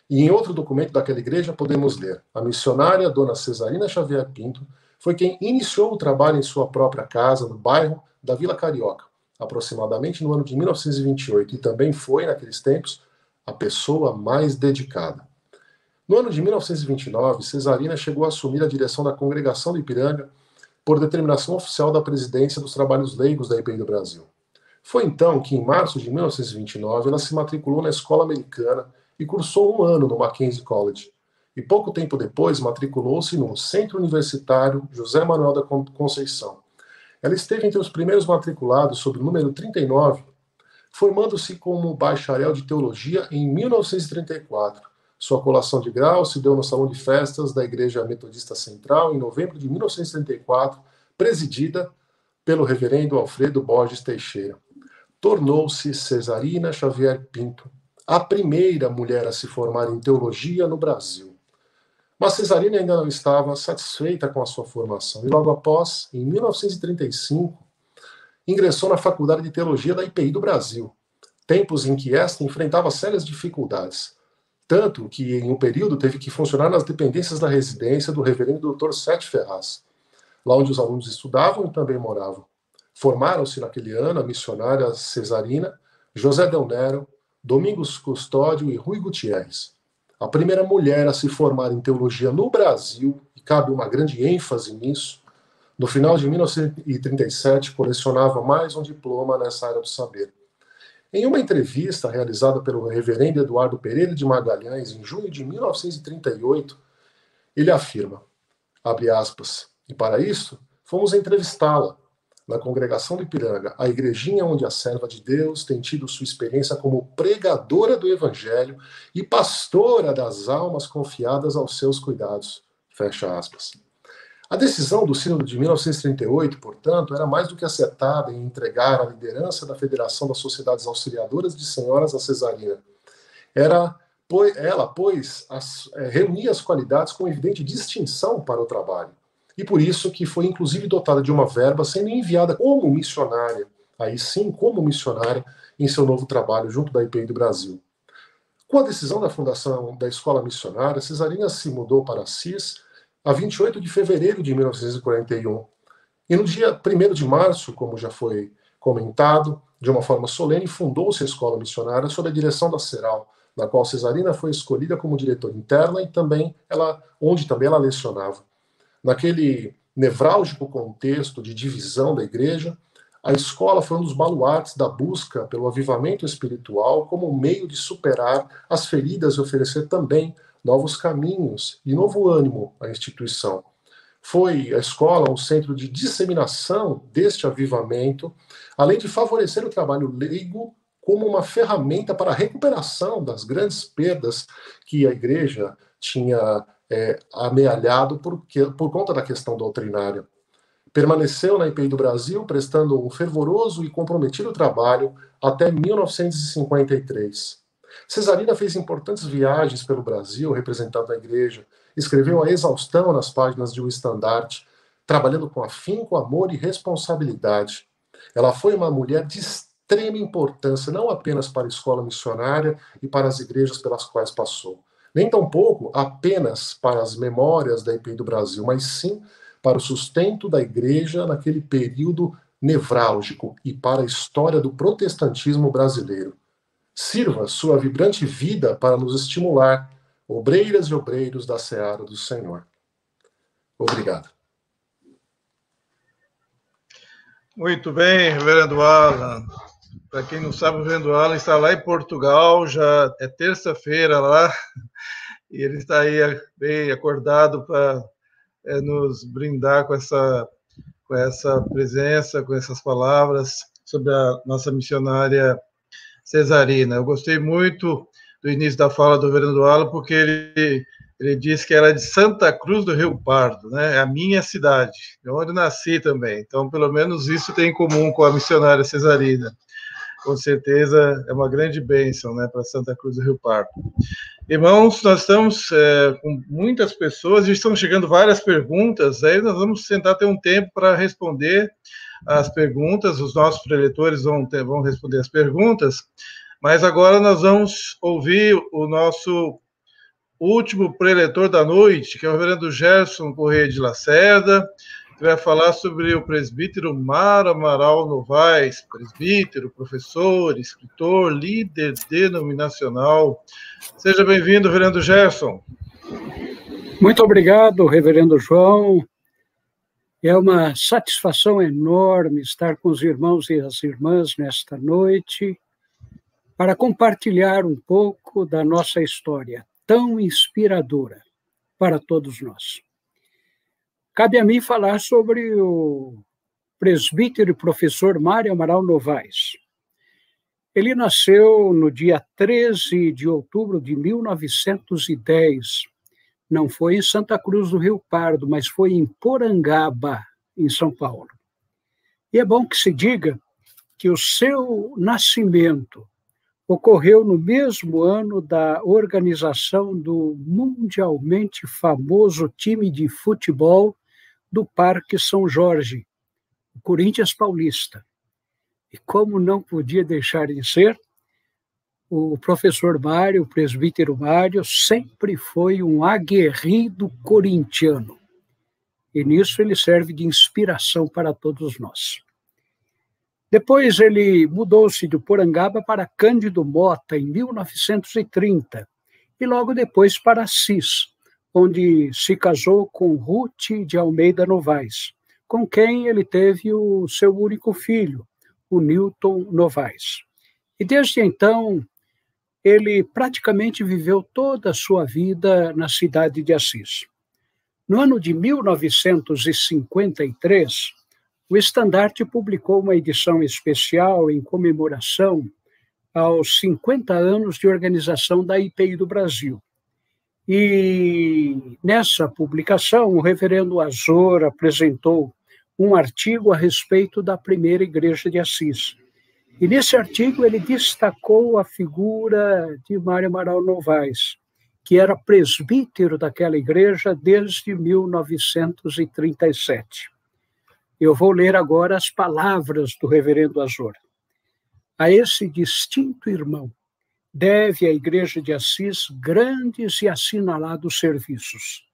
E em outro documento daquela igreja podemos ler: a missionária Dona Cesarina Xavier Pinto foi quem iniciou o trabalho em sua própria casa, no bairro da Vila Carioca, aproximadamente no ano de 1928, e também foi, naqueles tempos, a pessoa mais dedicada. No ano de 1929, Cesarina chegou a assumir a direção da Congregação do Ipiranga por determinação oficial da Presidência dos Trabalhos Leigos da IPI do Brasil. Foi então que, em março de 1929, ela se matriculou na escola americana e cursou um ano no Mackenzie College. E pouco tempo depois matriculou-se no Centro Universitário José Manuel da Conceição. Ela esteve entre os primeiros matriculados sob o número 39, formando-se como bacharel de teologia em 1934. Sua colação de grau se deu no Salão de Festas da Igreja Metodista Central em novembro de 1934, presidida pelo reverendo Alfredo Borges Teixeira. Tornou-se Cesarina Xavier Pinto a primeira mulher a se formar em teologia no Brasil. Mas Cesarina ainda não estava satisfeita com a sua formação e logo após, em 1935, ingressou na Faculdade de Teologia da IPI do Brasil, tempos em que esta enfrentava sérias dificuldades, tanto que em um período teve que funcionar nas dependências da residência do reverendo Dr. Sete Ferraz, lá onde os alunos estudavam e também moravam. Formaram-se naquele ano a missionária Cesarina, José Del Nero, Domingos Custódio e Rui Gutierrez. A primeira mulher a se formar em teologia no Brasil, e cabe uma grande ênfase nisso, no final de 1937 colecionava mais um diploma nessa área do saber. Em uma entrevista realizada pelo reverendo Eduardo Pereira de Magalhães, em junho de 1938, ele afirma, abre aspas, e para isso fomos entrevistá-la na congregação do Ipiranga, a igrejinha onde a serva de Deus tem tido sua experiência como pregadora do evangelho e pastora das almas confiadas aos seus cuidados. Fecha aspas. A decisão do Sínodo de 1938, portanto, era mais do que acertada em entregar a liderança da Federação das Sociedades Auxiliadoras de Senhoras a Cesarina. Ela, pois, reunia as qualidades com evidente distinção para o trabalho. E por isso que foi inclusive dotada de uma verba sendo enviada como missionária, aí sim como missionária, em seu novo trabalho junto da IPI do Brasil. Com a decisão da fundação da Escola Missionária, Cesarina se mudou para Assis a 28 de fevereiro de 1941. E no dia 1º de março, como já foi comentado, de uma forma solene, fundou-se a Escola Missionária sob a direção da Ceral, na qual Cesarina foi escolhida como diretora interna e onde também ela lecionava. Naquele nevrálgico contexto de divisão da igreja, a escola foi um dos baluartes da busca pelo avivamento espiritual como meio de superar as feridas e oferecer também novos caminhos e novo ânimo à instituição. Foi a escola um centro de disseminação deste avivamento, além de favorecer o trabalho leigo como uma ferramenta para a recuperação das grandes perdas que a igreja tinha amealhado por conta da questão doutrinária. Permaneceu na IPI do Brasil, prestando um fervoroso e comprometido trabalho até 1953. Cesarina fez importantes viagens pelo Brasil, representando a igreja, escreveu a exaustão nas páginas de um estandarte, trabalhando com afinco, amor e responsabilidade. Ela foi uma mulher de extrema importância, não apenas para a escola missionária e para as igrejas pelas quais passou, nem tampouco apenas para as memórias da IPI do Brasil, mas sim para o sustento da igreja naquele período nevrálgico e para a história do protestantismo brasileiro. Sirva sua vibrante vida para nos estimular, obreiras e obreiros da seara do Senhor. Obrigado. Muito bem, reverendo Alan. Para quem não sabe, o reverendo Alan está lá em Portugal, já é terça-feira lá, e ele está aí bem acordado para nos brindar com essa presença, com essas palavras sobre a nossa missionária Cesarina. Eu gostei muito do início da fala do reverendo Alan, porque ele Ele disse que era de Santa Cruz do Rio Pardo, né? É a minha cidade, onde nasci também. Então, pelo menos isso tem em comum com a missionária Cesarina. Com certeza é uma grande bênção, né, para Santa Cruz do Rio Pardo. Irmãos, nós estamos com muitas pessoas e estão chegando várias perguntas. Aí nós vamos tentar ter um tempo para responder as perguntas. Os nossos preletores vão responder as perguntas. Mas agora nós vamos ouvir o nosso último preletor da noite, que é o reverendo Gerson Correia de Lacerda, que vai falar sobre o presbítero Mário Amaral Novaes, presbítero, professor, escritor, líder denominacional. Seja bem-vindo, reverendo Gerson. Muito obrigado, reverendo João. É uma satisfação enorme estar com os irmãos e as irmãs nesta noite para compartilhar um pouco da nossa história, tão inspiradora para todos nós. Cabe a mim falar sobre o presbítero e professor Mário Amaral Novaes. Ele nasceu no dia 13 de outubro de 1910. Não foi em Santa Cruz do Rio Pardo, mas foi em Porangaba, em São Paulo. E é bom que se diga que o seu nascimento ocorreu no mesmo ano da organização do mundialmente famoso time de futebol do Parque São Jorge, o Corinthians Paulista. E como não podia deixar de ser, o professor Mário, o presbítero Mário, sempre foi um aguerrido corintiano. E nisso ele serve de inspiração para todos nós. Depois ele mudou-se de Porangaba para Cândido Mota, em 1930, e logo depois para Assis, onde se casou com Ruth de Almeida Novaes, com quem ele teve o seu único filho, o Newton Novaes. E desde então, ele praticamente viveu toda a sua vida na cidade de Assis. No ano de 1953, o Estandarte publicou uma edição especial em comemoração aos 50 anos de organização da IPI do Brasil. E nessa publicação, o reverendo Azor apresentou um artigo a respeito da primeira igreja de Assis. E nesse artigo ele destacou a figura de Mário Amaral Novaes, que era presbítero daquela igreja desde 1937. Eu vou ler agora as palavras do reverendo Azor. A esse distinto irmão deve a Igreja de Assis grandes e assinalados serviços.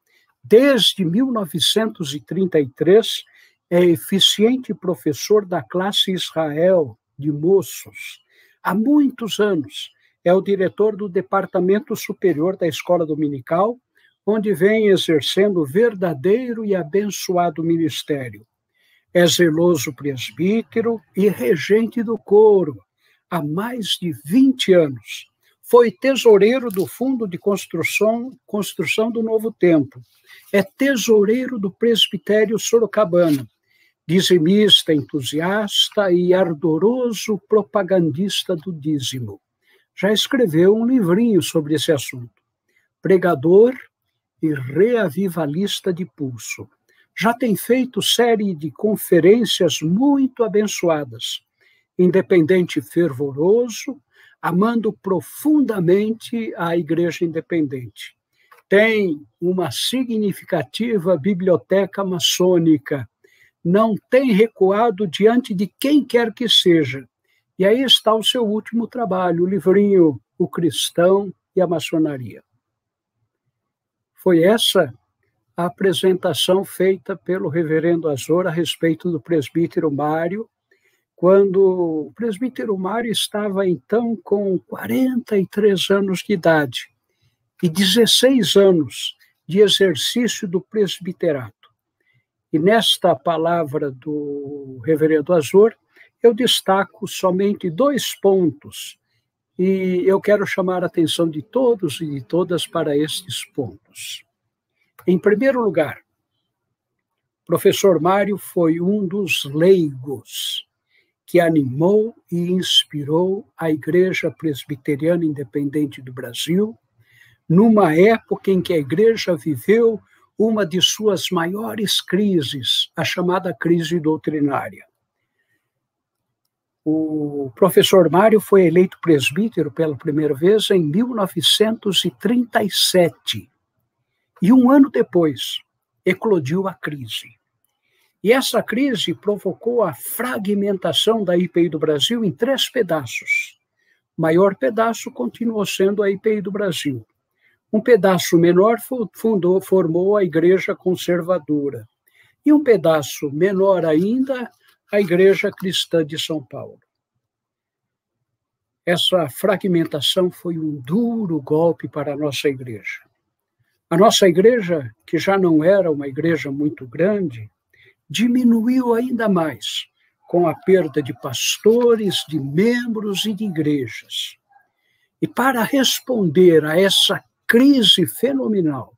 Desde 1933, é eficiente professor da classe Israel de moços. Há muitos anos, é o diretor do Departamento Superior da Escola Dominical, onde vem exercendo verdadeiro e abençoado ministério. É zeloso presbítero e regente do coro há mais de 20 anos. Foi tesoureiro do Fundo de Construção do Novo Templo. É tesoureiro do Presbitério Sorocabana. Dizimista, entusiasta e ardoroso propagandista do dízimo. Já escreveu um livrinho sobre esse assunto. Pregador e reavivalista de pulso. Já tem feito série de conferências muito abençoadas. Independente fervoroso, amando profundamente a Igreja Independente. Tem uma significativa biblioteca maçônica. Não tem recuado diante de quem quer que seja. E aí está o seu último trabalho, o livrinho O Cristão e a Maçonaria. Foi essa a apresentação feita pelo reverendo Azor a respeito do presbítero Mário, quando o presbítero Mário estava, então, com 43 anos de idade e 16 anos de exercício do presbiterato. E nesta palavra do reverendo Azor, eu destaco somente 2 pontos, e eu quero chamar a atenção de todos e de todas para estes pontos. Em primeiro lugar, o professor Mário foi um dos leigos que animou e inspirou a Igreja Presbiteriana Independente do Brasil, numa época em que a igreja viveu uma de suas maiores crises, a chamada crise doutrinária. O professor Mário foi eleito presbítero pela primeira vez em 1937. E um ano depois, eclodiu a crise. E essa crise provocou a fragmentação da IPI do Brasil em 3 pedaços. O maior pedaço continuou sendo a IPI do Brasil. Um pedaço menor formou a Igreja Conservadora. E um pedaço menor ainda, a Igreja Cristã de São Paulo. Essa fragmentação foi um duro golpe para a nossa igreja. A nossa igreja, que já não era uma igreja muito grande, diminuiu ainda mais com a perda de pastores, de membros e de igrejas. E para responder a essa crise fenomenal,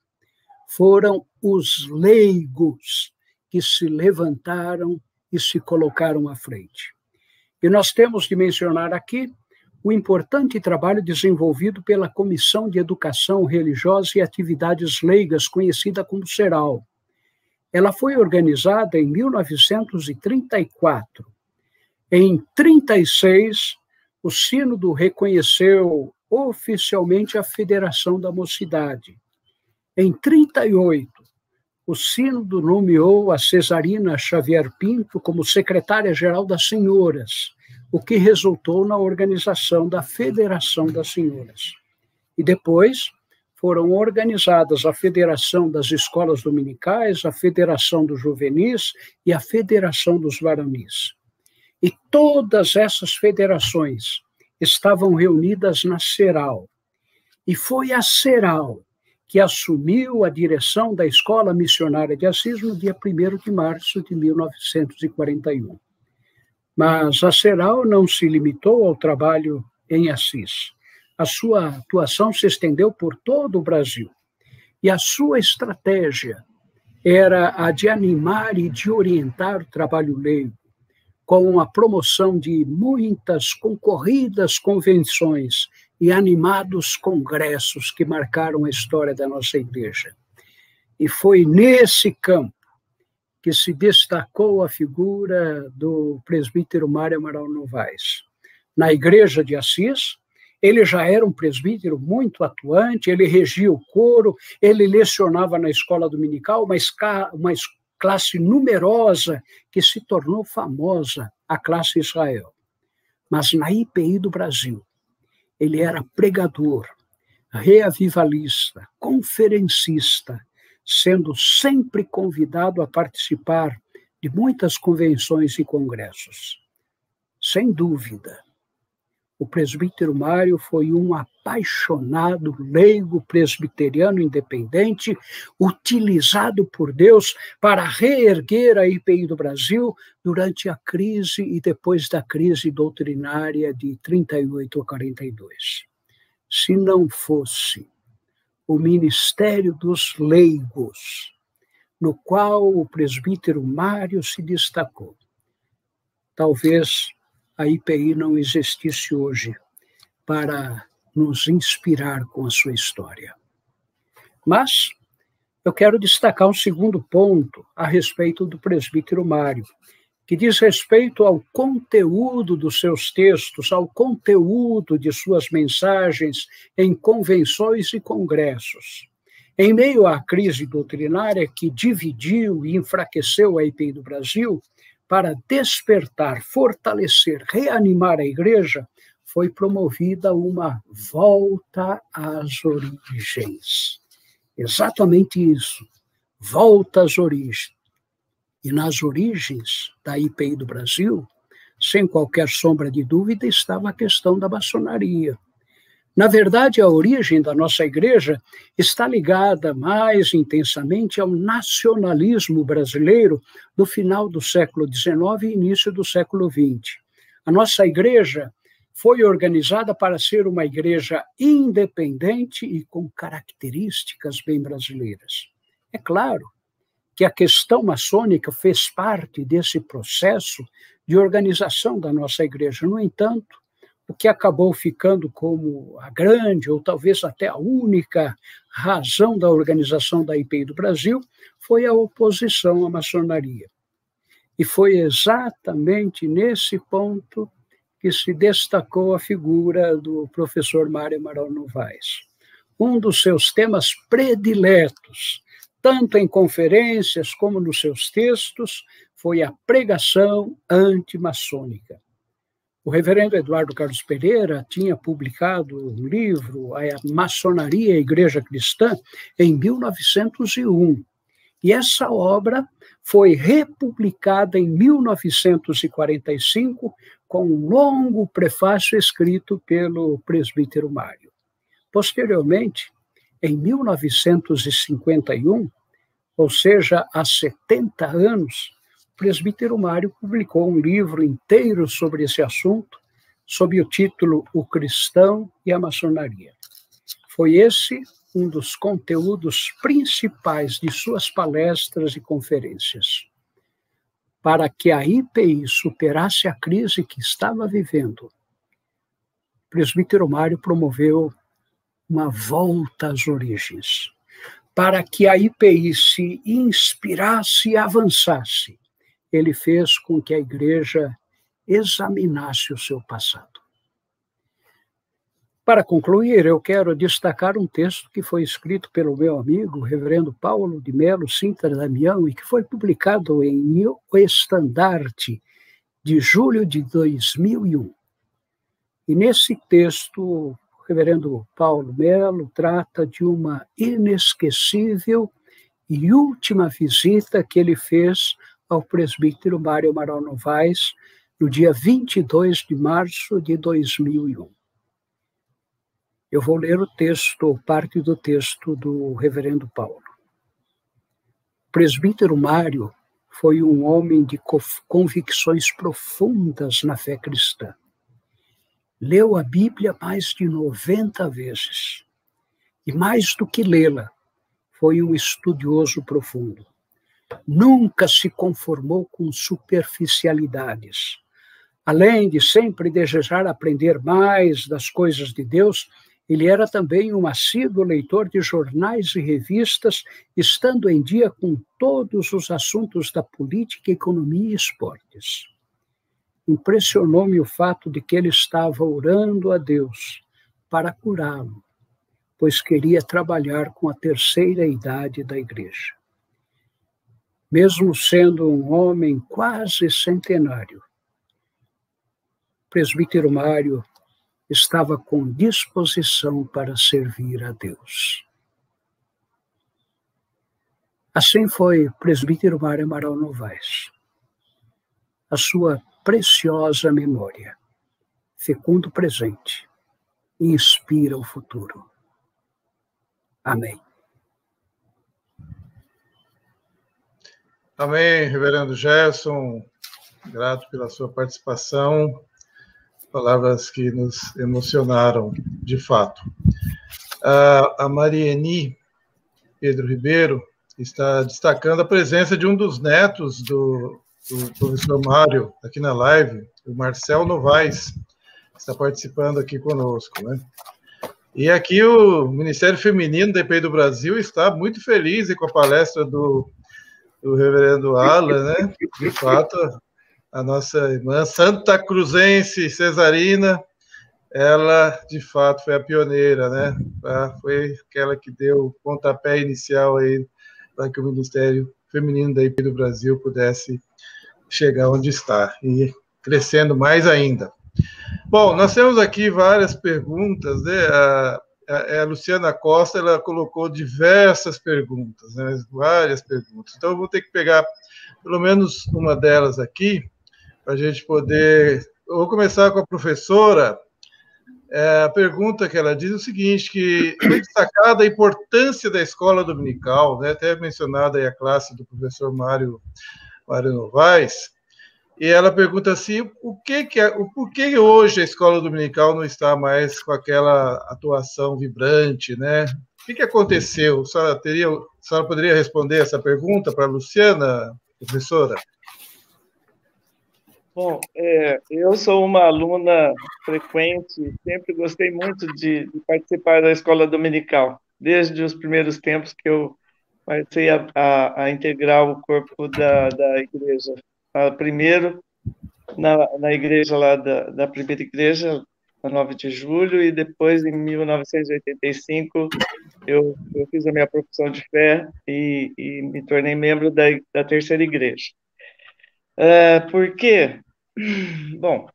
foram os leigos que se levantaram e se colocaram à frente. E nós temos de mencionar aqui o importante trabalho desenvolvido pela Comissão de Educação Religiosa e Atividades Leigas, conhecida como CERAL. Ela foi organizada em 1934. Em 1936, o Sínodo reconheceu oficialmente a Federação da Mocidade. Em 1938, o Sínodo nomeou a Cesarina Xavier Pinto como secretária-geral das Senhoras, o que resultou na organização da Federação das Senhoras. E depois foram organizadas a Federação das Escolas Dominicais, a Federação dos Juvenis e a Federação dos Varonis. E todas essas federações estavam reunidas na CERAL. E foi a CERAL que assumiu a direção da Escola Missionária de Assis no dia 1º de março de 1941. Mas a CERAL não se limitou ao trabalho em Assis. A sua atuação se estendeu por todo o Brasil. E a sua estratégia era a de animar e de orientar o trabalho leigo, com a promoção de muitas concorridas convenções e animados congressos que marcaram a história da nossa igreja. E foi nesse campo que se destacou a figura do presbítero Mário Amaral Novaes. Na igreja de Assis, ele já era um presbítero muito atuante, ele regia o coro, ele lecionava na escola dominical, uma classe numerosa que se tornou famosa, a classe Israel. Mas na IPI do Brasil, ele era pregador, reavivalista, conferencista, sendo sempre convidado a participar de muitas convenções e congressos. Sem dúvida, o presbítero Mário foi um apaixonado leigo presbiteriano independente, utilizado por Deus para reerguer a IPI do Brasil durante a crise e depois da crise doutrinária de 38 a 42. Se não fosse o ministério dos leigos, no qual o presbítero Mário se destacou, talvez a IPI não existisse hoje para nos inspirar com a sua história. Mas eu quero destacar um segundo ponto a respeito do presbítero Mário, que diz respeito ao conteúdo dos seus textos, ao conteúdo de suas mensagens em convenções e congressos. Em meio à crise doutrinária que dividiu e enfraqueceu a IPI do Brasil, para despertar, fortalecer, reanimar a igreja, foi promovida uma volta às origens. Exatamente isso, volta às origens. E nas origens da IPI do Brasil, sem qualquer sombra de dúvida, estava a questão da maçonaria. Na verdade, a origem da nossa igreja está ligada mais intensamente ao nacionalismo brasileiro do final do século XIX e início do século XX. A nossa igreja foi organizada para ser uma igreja independente e com características bem brasileiras. É claro que a questão maçônica fez parte desse processo de organização da nossa igreja. No entanto, o que acabou ficando como a grande, ou talvez até a única razão da organização da IPI do Brasil, foi a oposição à maçonaria. E foi exatamente nesse ponto que se destacou a figura do professor Mário Amaral Novaes. Um dos seus temas prediletos, tanto em conferências como nos seus textos, foi a pregação antimaçônica. O reverendo Eduardo Carlos Pereira tinha publicado um livro, A Maçonaria e a Igreja Cristã, em 1901. E essa obra foi republicada em 1945 com um longo prefácio escrito pelo presbítero Mário. Posteriormente, em 1951, ou seja, há 70 anos, o presbítero Mário publicou um livro inteiro sobre esse assunto, sob o título O Cristão e a Maçonaria. Foi esse um dos conteúdos principais de suas palestras e conferências. Para que a IPI superasse a crise que estava vivendo, o presbítero Mário promoveu uma volta às origens. Para que a IPI se inspirasse e avançasse, ele fez com que a igreja examinasse o seu passado. Para concluir, eu quero destacar um texto que foi escrito pelo meu amigo, o reverendo Paulo de Melo Sintra Damião, e que foi publicado em O Estandarte, de julho de 2001. E nesse texto, o reverendo Paulo Melo trata de uma inesquecível e última visita que ele fez ao presbítero Mário Amaral Novaes no dia 22 de março de 2001. Eu vou ler o texto, parte do texto do reverendo Paulo. O presbítero Mário foi um homem de convicções profundas na fé cristã. Leu a Bíblia mais de 90 vezes. E mais do que lê-la, foi um estudioso profundo. Nunca se conformou com superficialidades. Além de sempre desejar aprender mais das coisas de Deus, ele era também um assíduo leitor de jornais e revistas, estando em dia com todos os assuntos da política, economia e esportes. Impressionou-me o fato de que ele estava orando a Deus para curá-lo, pois queria trabalhar com a terceira idade da igreja. Mesmo sendo um homem quase centenário, o presbítero Mário estava com disposição para servir a Deus. Assim foi o presbítero Mário Amaral Novaes. A sua preciosa memória, fecundo presente, inspira o futuro. Amém. Amém, reverendo Gerson. Grato pela sua participação. Palavras que nos emocionaram, de fato. A Marieni Pedro Ribeiro está destacando a presença de um dos netos do professor Mário aqui na live, o Marcel Novaes, que está participando aqui conosco, né? E aqui o Ministério Feminino da IPI do Brasil está muito feliz com a palestra do reverendo Alan, né? De fato, a nossa irmã Santa Cruzense Cesarina, ela, de fato, foi a pioneira, né? Foi aquela que deu o pontapé inicial aí para que o Ministério Feminino da IPI do Brasil pudesse chegar onde está, e crescendo mais ainda. Bom, nós temos aqui várias perguntas, né? A Luciana Costa, ela colocou diversas perguntas, né? Várias perguntas. Então, eu vou ter que pegar pelo menos uma delas aqui, para a gente poder... Eu vou começar com a professora. A pergunta que ela diz é o seguinte, que foi destacada a importância da escola dominical, né? Até mencionada aí a classe do professor Mário Novaes, e ela pergunta assim, por que hoje a escola dominical não está mais com aquela atuação vibrante, né? O que aconteceu? A senhora poderia responder essa pergunta para a Luciana, professora? Bom, eu sou uma aluna frequente, sempre gostei muito de participar da escola dominical, desde os primeiros tempos que eu passei a integrar o corpo da igreja. Primeiro, na igreja lá da primeira igreja, na 9 de julho, e depois, em 1985, eu fiz a minha profissão de fé e me tornei membro da terceira igreja. Por quê? Bom,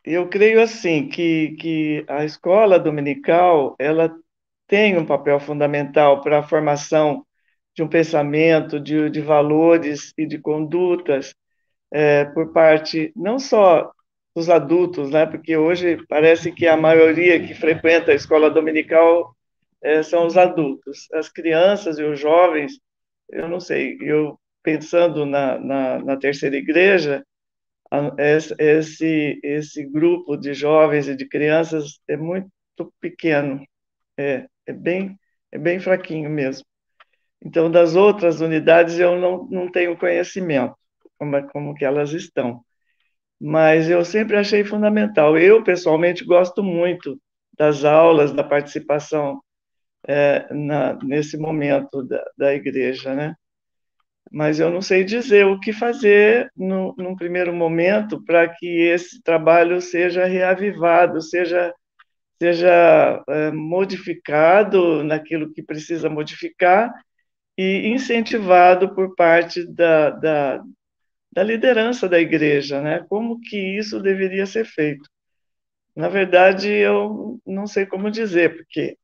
eu creio assim que a escola dominical ela tem um papel fundamental para a formação de um pensamento, de valores e de condutas por parte não só dos adultos, né? Porque hoje parece que a maioria que frequenta a escola dominical são os adultos. As crianças e os jovens, eu não sei, eu pensando na terceira igreja, esse grupo de jovens e de crianças é muito pequeno, é bem fraquinho mesmo. Então, das outras unidades eu não tenho conhecimento como que elas estão, mas eu sempre achei fundamental. Eu, pessoalmente, gosto muito das aulas, da participação nesse momento da igreja, né? Mas eu não sei dizer o que fazer num primeiro momento para que esse trabalho seja reavivado, seja modificado naquilo que precisa modificar e incentivado por parte da liderança da igreja, né? Como que isso deveria ser feito? Na verdade, eu não sei como dizer, porque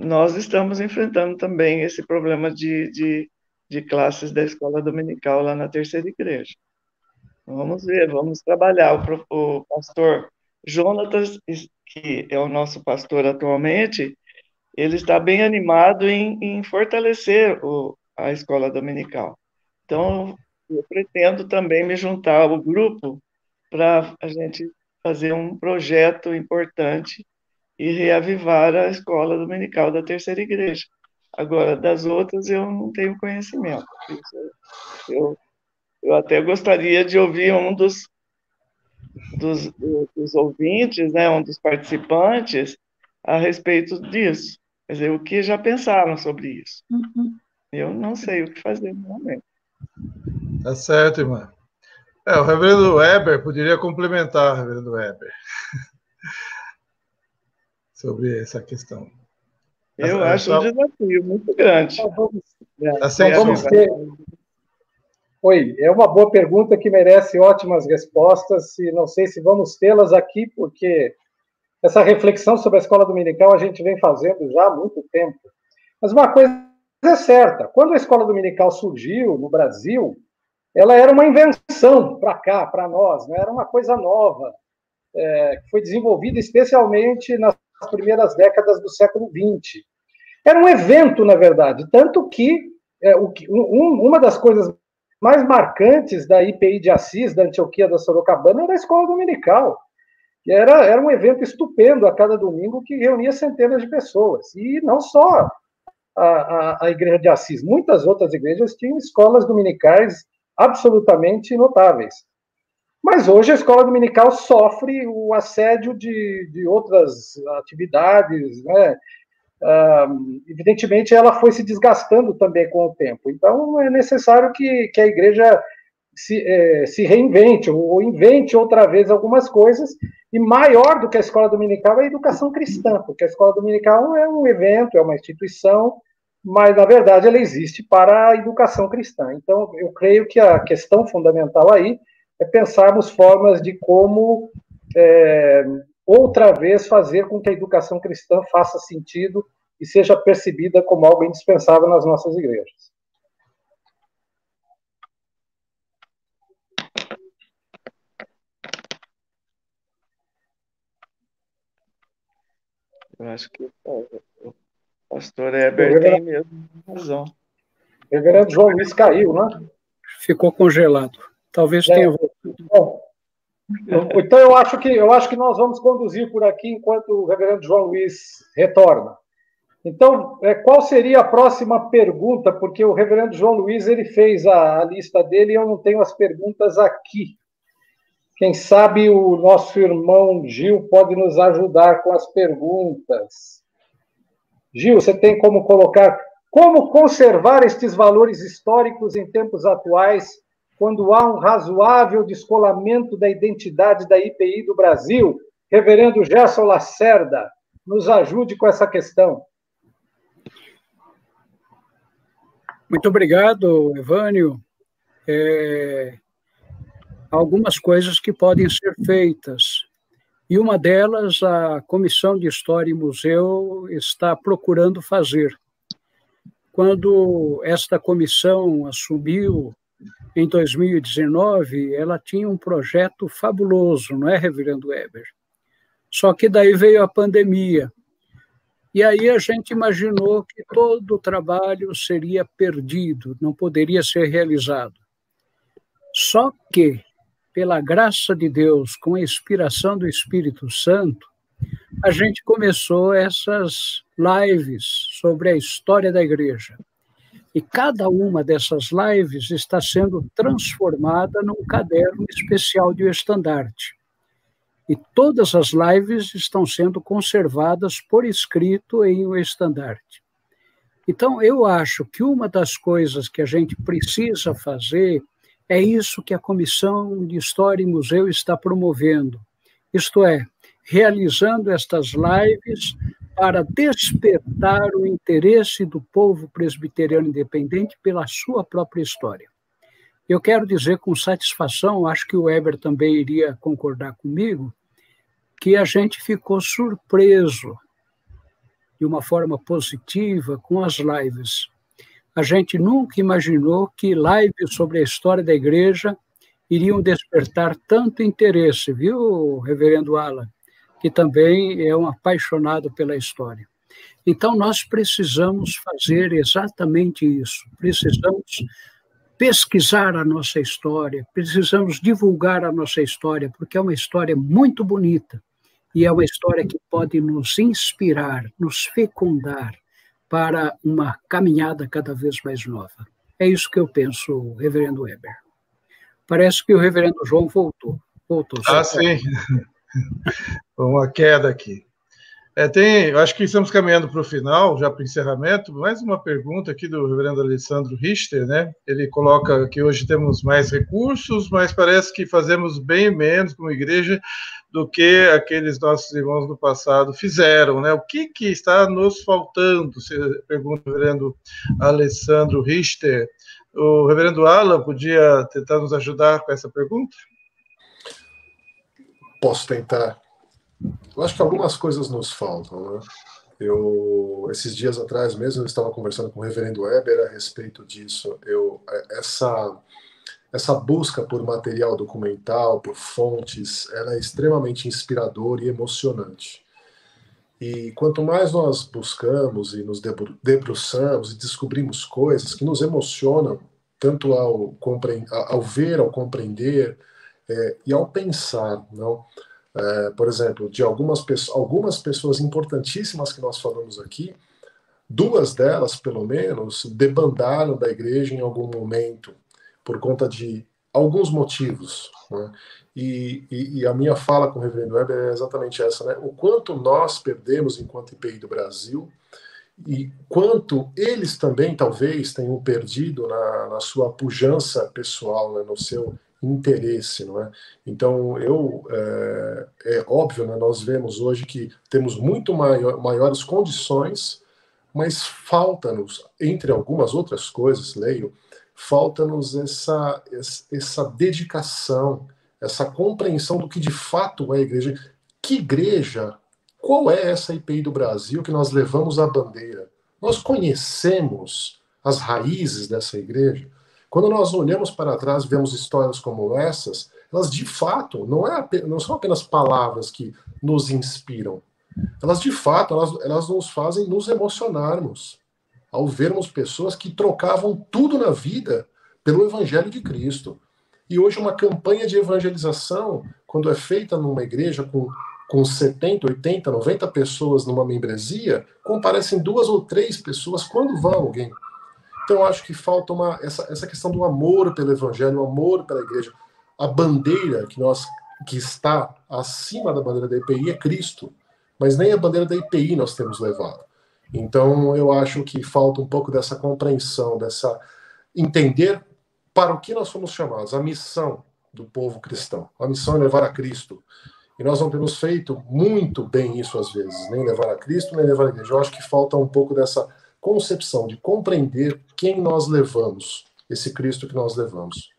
nós estamos enfrentando também esse problema de classes da escola dominical lá na terceira igreja. Vamos ver, vamos trabalhar. O pastor Jonatas, que é o nosso pastor atualmente, ele está bem animado em fortalecer a escola dominical. Então, eu pretendo também me juntar ao grupo para a gente fazer um projeto importante e reavivar a escola dominical da terceira igreja. Agora, das outras, eu não tenho conhecimento. Eu até gostaria de ouvir um dos ouvintes, né, um dos participantes, a respeito disso. Quer dizer, o que já pensaram sobre isso. Eu não sei o que fazer no momento. Tá certo, irmã. O reverendo Weber poderia complementar, reverendo Weber, sobre essa questão. Eu acho um desafio muito grande. Vamos ter... Oi, é uma boa pergunta que merece ótimas respostas, e não sei se vamos tê-las aqui, porque essa reflexão sobre a escola dominical a gente vem fazendo já há muito tempo. Mas uma coisa é certa, quando a escola dominical surgiu no Brasil, ela era uma invenção para cá, para nós, né? Era uma coisa nova, que foi desenvolvida especialmente nas primeiras décadas do século XX. Era um evento, na verdade, tanto que uma das coisas mais marcantes da IPI de Assis, da Antioquia da Sorocabana, era a escola dominical. Era um evento estupendo a cada domingo que reunia centenas de pessoas. E não só a igreja de Assis, muitas outras igrejas tinham escolas dominicais absolutamente notáveis. Mas hoje a escola dominical sofre o assédio de outras atividades, né? Evidentemente, ela foi se desgastando também com o tempo. Então, é necessário que a igreja se reinvente, ou invente outra vez algumas coisas, e maior do que a escola dominical é a educação cristã, porque a escola dominical é um evento, é uma instituição, mas, na verdade, ela existe para a educação cristã. Então, eu creio que a questão fundamental aí é pensarmos formas de como outra vez fazer com que a educação cristã faça sentido e seja percebida como algo indispensável nas nossas igrejas. Eu acho que o pastor Heber tem mesmo razão. O reverendo João Luiz caiu, né? Ficou congelado. Talvez tenha voltado. Bom, então eu acho que nós vamos conduzir por aqui enquanto o reverendo João Luiz retorna. Então, qual seria a próxima pergunta? Porque o reverendo João Luiz ele fez a lista dele e eu não tenho as perguntas aqui. Quem sabe o nosso irmão Gil pode nos ajudar com as perguntas. Gil, você tem como colocar... Como conservar estes valores históricos em tempos atuais, quando há um razoável descolamento da identidade da IPI do Brasil? Reverendo Gerson Lacerda, nos ajude com essa questão. Muito obrigado, Evânio. Algumas coisas que podem ser feitas. E uma delas, a Comissão de História e Museu está procurando fazer. Quando esta comissão assumiu, em 2019, ela tinha um projeto fabuloso, não é, reverendo Weber? Só que daí veio a pandemia. E aí a gente imaginou que todo o trabalho seria perdido, não poderia ser realizado. Só que, pela graça de Deus, com a inspiração do Espírito Santo, a gente começou essas lives sobre a história da igreja. E cada uma dessas lives está sendo transformada num caderno especial de O Estandarte. E todas as lives estão sendo conservadas por escrito em O Estandarte. Então, eu acho que uma das coisas que a gente precisa fazer é isso que a Comissão de História e Museu está promovendo. Isto é, realizando estas lives para despertar o interesse do povo presbiteriano independente pela sua própria história. Eu quero dizer com satisfação, acho que o Weber também iria concordar comigo, que a gente ficou surpreso de uma forma positiva com as lives. A gente nunca imaginou que lives sobre a história da igreja iriam despertar tanto interesse, viu, reverendo Alan? Que também é um apaixonado pela história. Então, nós precisamos fazer exatamente isso. Precisamos pesquisar a nossa história, precisamos divulgar a nossa história, porque é uma história muito bonita e é uma história que pode nos inspirar, nos fecundar para uma caminhada cada vez mais nova. É isso que eu penso, reverendo Weber. Parece que o reverendo João voltou. Sim. Uma queda aqui. Acho que estamos caminhando para o final, já para o encerramento. Mais uma pergunta aqui do reverendo Alessandro Richter, né? Ele coloca que hoje temos mais recursos, mas parece que fazemos bem menos como igreja do que aqueles nossos irmãos do passado fizeram, né? O que está nos faltando? Você pergunta o reverendo Alessandro Richter. O reverendo Alan podia tentar nos ajudar com essa pergunta? Posso tentar. Eu acho que algumas coisas nos faltam, né? Esses dias atrás mesmo, eu estava conversando com o reverendo Weber a respeito disso. Essa busca por material documental, por fontes, ela é extremamente inspiradora e emocionante. E quanto mais nós buscamos e nos debruçamos e descobrimos coisas que nos emocionam, tanto ao ver, ao compreender e ao pensar, não? Por exemplo, de algumas pessoas importantíssimas que nós falamos aqui, duas delas, pelo menos, debandaram da igreja em algum momento, por conta de alguns motivos, né? E a minha fala com o reverendo Weber é exatamente essa, né? O quanto nós perdemos enquanto IPI do Brasil e quanto eles também talvez tenham perdido na sua pujança pessoal, né? No seu interesse, não é? Então, é óbvio, né? Nós vemos hoje que temos muito maiores condições, mas falta-nos, entre algumas outras coisas, leio, falta-nos essa dedicação, essa compreensão do que de fato é a igreja. Que igreja? Qual é essa IPI do Brasil que nós levamos a bandeira? Nós conhecemos as raízes dessa igreja? Quando nós olhamos para trás e vemos histórias como essas, elas de fato não são apenas palavras que nos inspiram. Elas de fato, elas nos fazem nos emocionarmos ao vermos pessoas que trocavam tudo na vida pelo Evangelho de Cristo. E hoje uma campanha de evangelização, quando é feita numa igreja com com 70, 80, 90 pessoas numa membresia, comparecem 2 ou 3 pessoas quando vai alguém. Então, eu acho que falta essa questão do amor pelo Evangelho, o amor pela igreja. A bandeira que está acima da bandeira da IPI é Cristo, mas nem a bandeira da IPI nós temos levado. Então, eu acho que falta um pouco dessa compreensão, entender para o que nós fomos chamados, a missão do povo cristão. A missão é levar a Cristo. E nós não temos feito muito bem isso às vezes, nem levar a Cristo, nem levar a igreja. Eu acho que falta um pouco dessa concepção de compreender quem nós levamos, esse Cristo que nós levamos.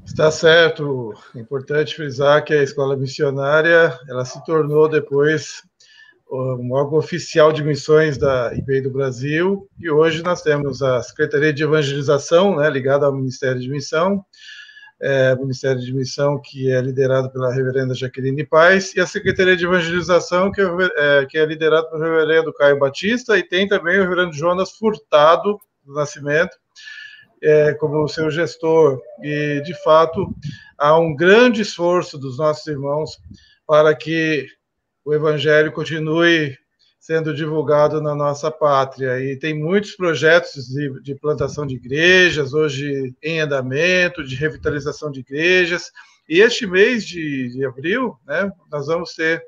Está certo. É importante frisar que a escola missionária ela se tornou depois um órgão oficial de missões da IPI do Brasil, e hoje nós temos a Secretaria de Evangelização, né, ligada ao Ministério de Missão, Ministério de Missão que é liderado pela reverenda Jaqueline Paz, e a Secretaria de Evangelização que é liderada pelo reverendo Caio Batista, e tem também o reverendo Jonas Furtado do Nascimento, como seu gestor, e de fato há um grande esforço dos nossos irmãos para que o Evangelho continue sendo divulgado na nossa pátria. E tem muitos projetos de plantação de igrejas, hoje em andamento, de revitalização de igrejas. E este mês de abril, né, nós vamos ter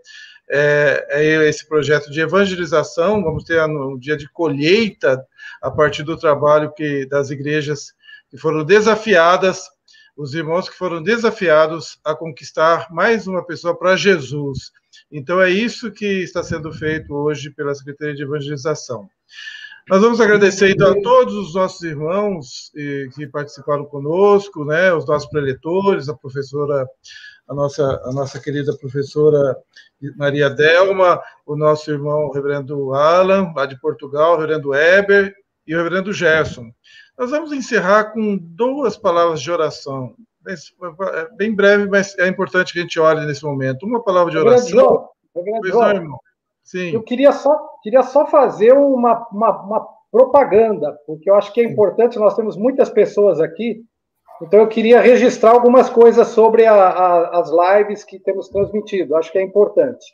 esse projeto de evangelização, vamos ter um dia de colheita a partir do trabalho das igrejas que foram desafiadas, os irmãos que foram desafiados a conquistar mais uma pessoa para Jesus. Então, é isso que está sendo feito hoje pela Secretaria de Evangelização. Nós vamos agradecer, então, a todos os nossos irmãos que participaram conosco, né, os nossos preletores, a nossa querida professora Maria Delma, o nosso irmão reverendo Alan, lá de Portugal, o reverendo Eber e o reverendo Gerson. Nós vamos encerrar com 2 palavras de oração. Bem breve, mas é importante que a gente ore nesse momento. Uma palavra de oração. Reverendo João, sim. Eu queria só fazer uma propaganda, porque eu acho que é importante, nós temos muitas pessoas aqui, então eu queria registrar algumas coisas sobre as lives que temos transmitido, acho que é importante.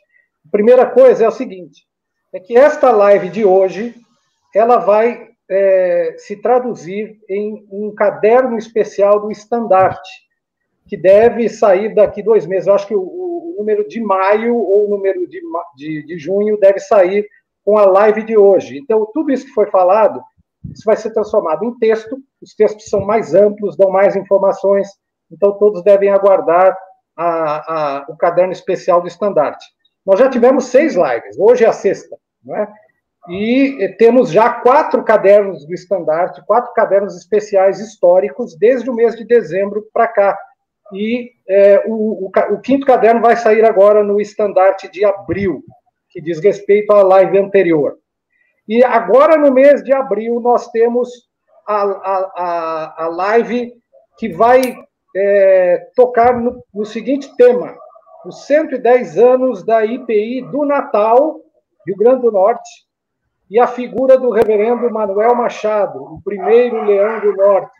A primeira coisa é o seguinte, é que esta live de hoje, ela vai se traduzir em um caderno especial do Estandarte, que deve sair daqui 2 meses. Eu acho que o número de maio ou o número de junho deve sair com a live de hoje. Então, tudo isso que foi falado, isso vai ser transformado em texto. Os textos são mais amplos, dão mais informações. Então, todos devem aguardar o caderno especial do Estandarte. Nós já tivemos 6 lives. Hoje é a 6ª, não é? E temos já 4 cadernos do Estandarte, 4 cadernos especiais históricos, desde o mês de dezembro para cá. E o 5º caderno vai sair agora no Estandarte de abril, que diz respeito à live anterior. E agora, no mês de abril, nós temos a live que vai tocar no seguinte tema: os 110 anos da IPI do Natal, Rio Grande do Norte, e a figura do reverendo Manuel Machado, o primeiro leão do norte.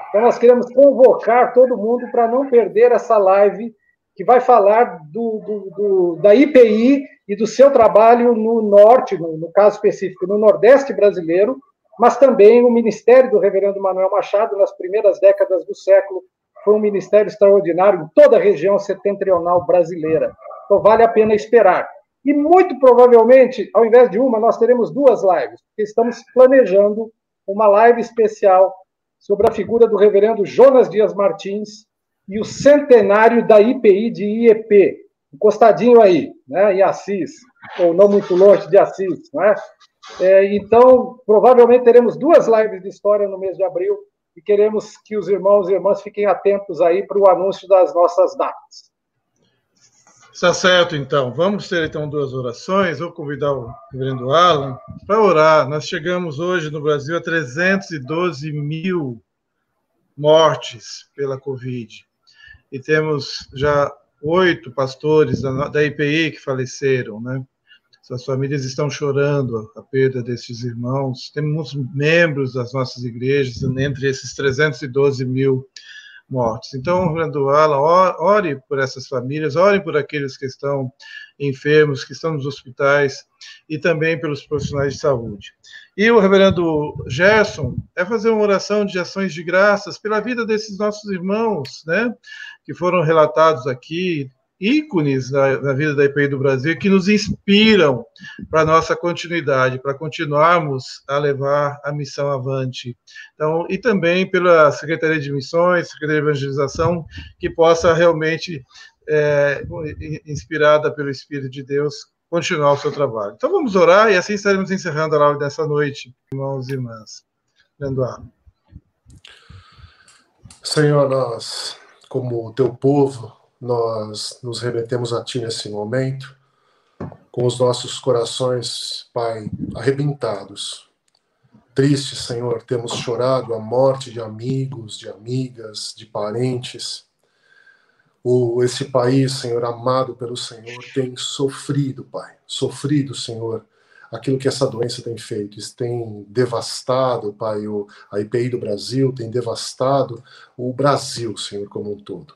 Então, nós queremos convocar todo mundo para não perder essa live, que vai falar da IPI e do seu trabalho no norte, no caso específico, no Nordeste brasileiro, mas também o ministério do reverendo Manuel Machado, nas primeiras décadas do século, foi um ministério extraordinário em toda a região setentrional brasileira. Então, vale a pena esperar. E, muito provavelmente, ao invés de uma, nós teremos 2 lives, porque estamos planejando uma live especial sobre a figura do reverendo Jonas Dias Martins e o centenário da IPI de IEP, encostadinho aí, né, em Assis, ou não muito longe de Assis. Né? Então, provavelmente teremos 2 lives de história no mês de abril e queremos que os irmãos e irmãs fiquem atentos aí para o anúncio das nossas datas. Está certo, então. Vamos ter, então, 2 orações. Vou convidar o reverendo Alan para orar. Nós chegamos hoje no Brasil a 312 mil mortes pela Covid. E temos já 8 pastores da IPI que faleceram, né? Suas famílias estão chorando a perda desses irmãos. Temos membros das nossas igrejas entre esses 312 mil mortes. Então, Reverendo Alan, ore por essas famílias, ore por aqueles que estão enfermos, que estão nos hospitais, e também pelos profissionais de saúde. E o Reverendo Gerson é fazer uma oração de ações de graças pela vida desses nossos irmãos, né, que foram relatados aqui, ícones na vida da IPI do Brasil, que nos inspiram para a nossa continuidade, para continuarmos a levar a missão avante. Então, e também pela Secretaria de Missões, Secretaria de Evangelização, que possa realmente, inspirada pelo Espírito de Deus, continuar o seu trabalho. Então vamos orar e assim estaremos encerrando a live dessa noite, irmãos e irmãs. Senhor, nós, como teu povo, nós nos remetemos a Ti nesse momento, com os nossos corações, Pai, arrebentados. Tristes, Senhor, temos chorado a morte de amigos, de amigas, de parentes. Esse país, Senhor, amado pelo Senhor, tem sofrido, Pai. Sofrido, Senhor, aquilo que essa doença tem feito. Isso tem devastado, Pai, a IPI do Brasil, tem devastado o Brasil, Senhor, como um todo.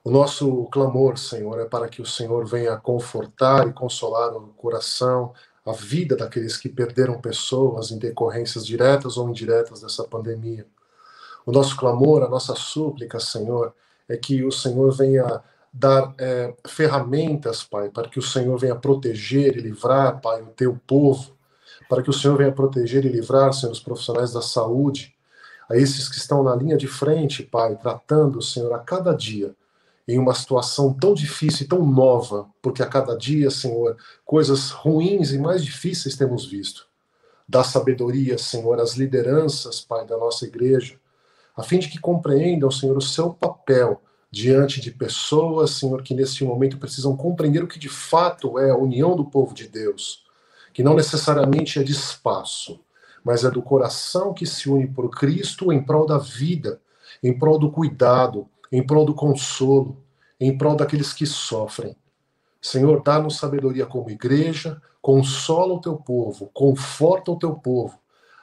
O nosso clamor, Senhor, é para que o Senhor venha confortar e consolar o coração, a vida daqueles que perderam pessoas em decorrências diretas ou indiretas dessa pandemia. O nosso clamor, a nossa súplica, Senhor, é que o Senhor venha dar ferramentas, Pai, para que o Senhor venha proteger e livrar, Pai, o teu povo, para que o Senhor venha proteger e livrar, Senhor, os profissionais da saúde, a esses que estão na linha de frente, Pai, tratando, Senhor, a cada dia, em uma situação tão difícil e tão nova, porque a cada dia, Senhor, coisas ruins e mais difíceis temos visto. Dá sabedoria, Senhor, às lideranças, Pai, da nossa igreja, a fim de que compreendam, Senhor, o seu papel diante de pessoas, Senhor, que nesse momento precisam compreender o que de fato é a união do povo de Deus, que não necessariamente é de espaço, mas é do coração que se une por Cristo em prol da vida, em prol do cuidado, em prol do consolo, em prol daqueles que sofrem. Senhor, dá-nos sabedoria como igreja, consola o teu povo, conforta o teu povo,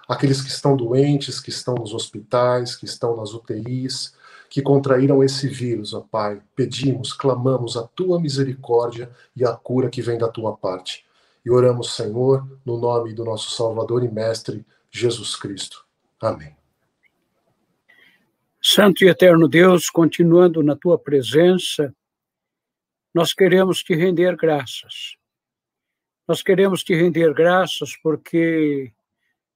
aqueles que estão doentes, que estão nos hospitais, que estão nas UTIs, que contraíram esse vírus, ó Pai. Pedimos, clamamos a tua misericórdia e a cura que vem da tua parte. E oramos, Senhor, no nome do nosso Salvador e Mestre, Jesus Cristo. Amém. Santo e eterno Deus, continuando na tua presença, nós queremos te render graças. Nós queremos te render graças porque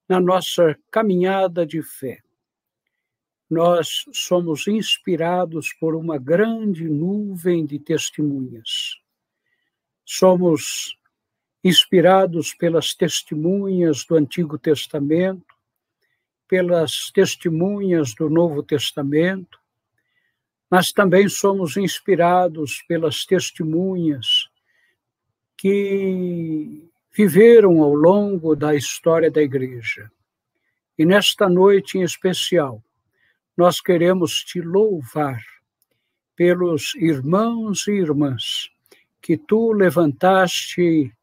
na nossa caminhada de fé, nós somos inspirados por uma grande nuvem de testemunhas. Somos inspirados pelas testemunhas do Antigo Testamento, pelas testemunhas do Novo Testamento, mas também somos inspirados pelas testemunhas que viveram ao longo da história da igreja. E nesta noite em especial, nós queremos te louvar pelos irmãos e irmãs que tu levantaste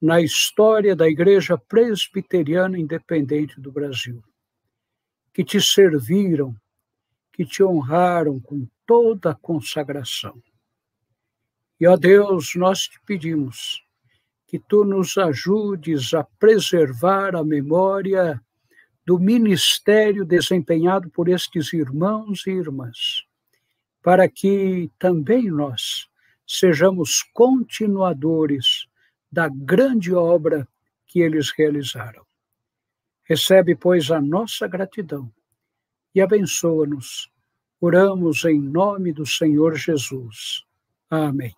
na história da Igreja Presbiteriana Independente do Brasil, que te serviram, que te honraram com toda a consagração. E, ó Deus, nós te pedimos que tu nos ajudes a preservar a memória do ministério desempenhado por estes irmãos e irmãs, para que também nós sejamos continuadores da grande obra que eles realizaram. Recebe, pois, a nossa gratidão e abençoa-nos. Oramos em nome do Senhor Jesus. Amém.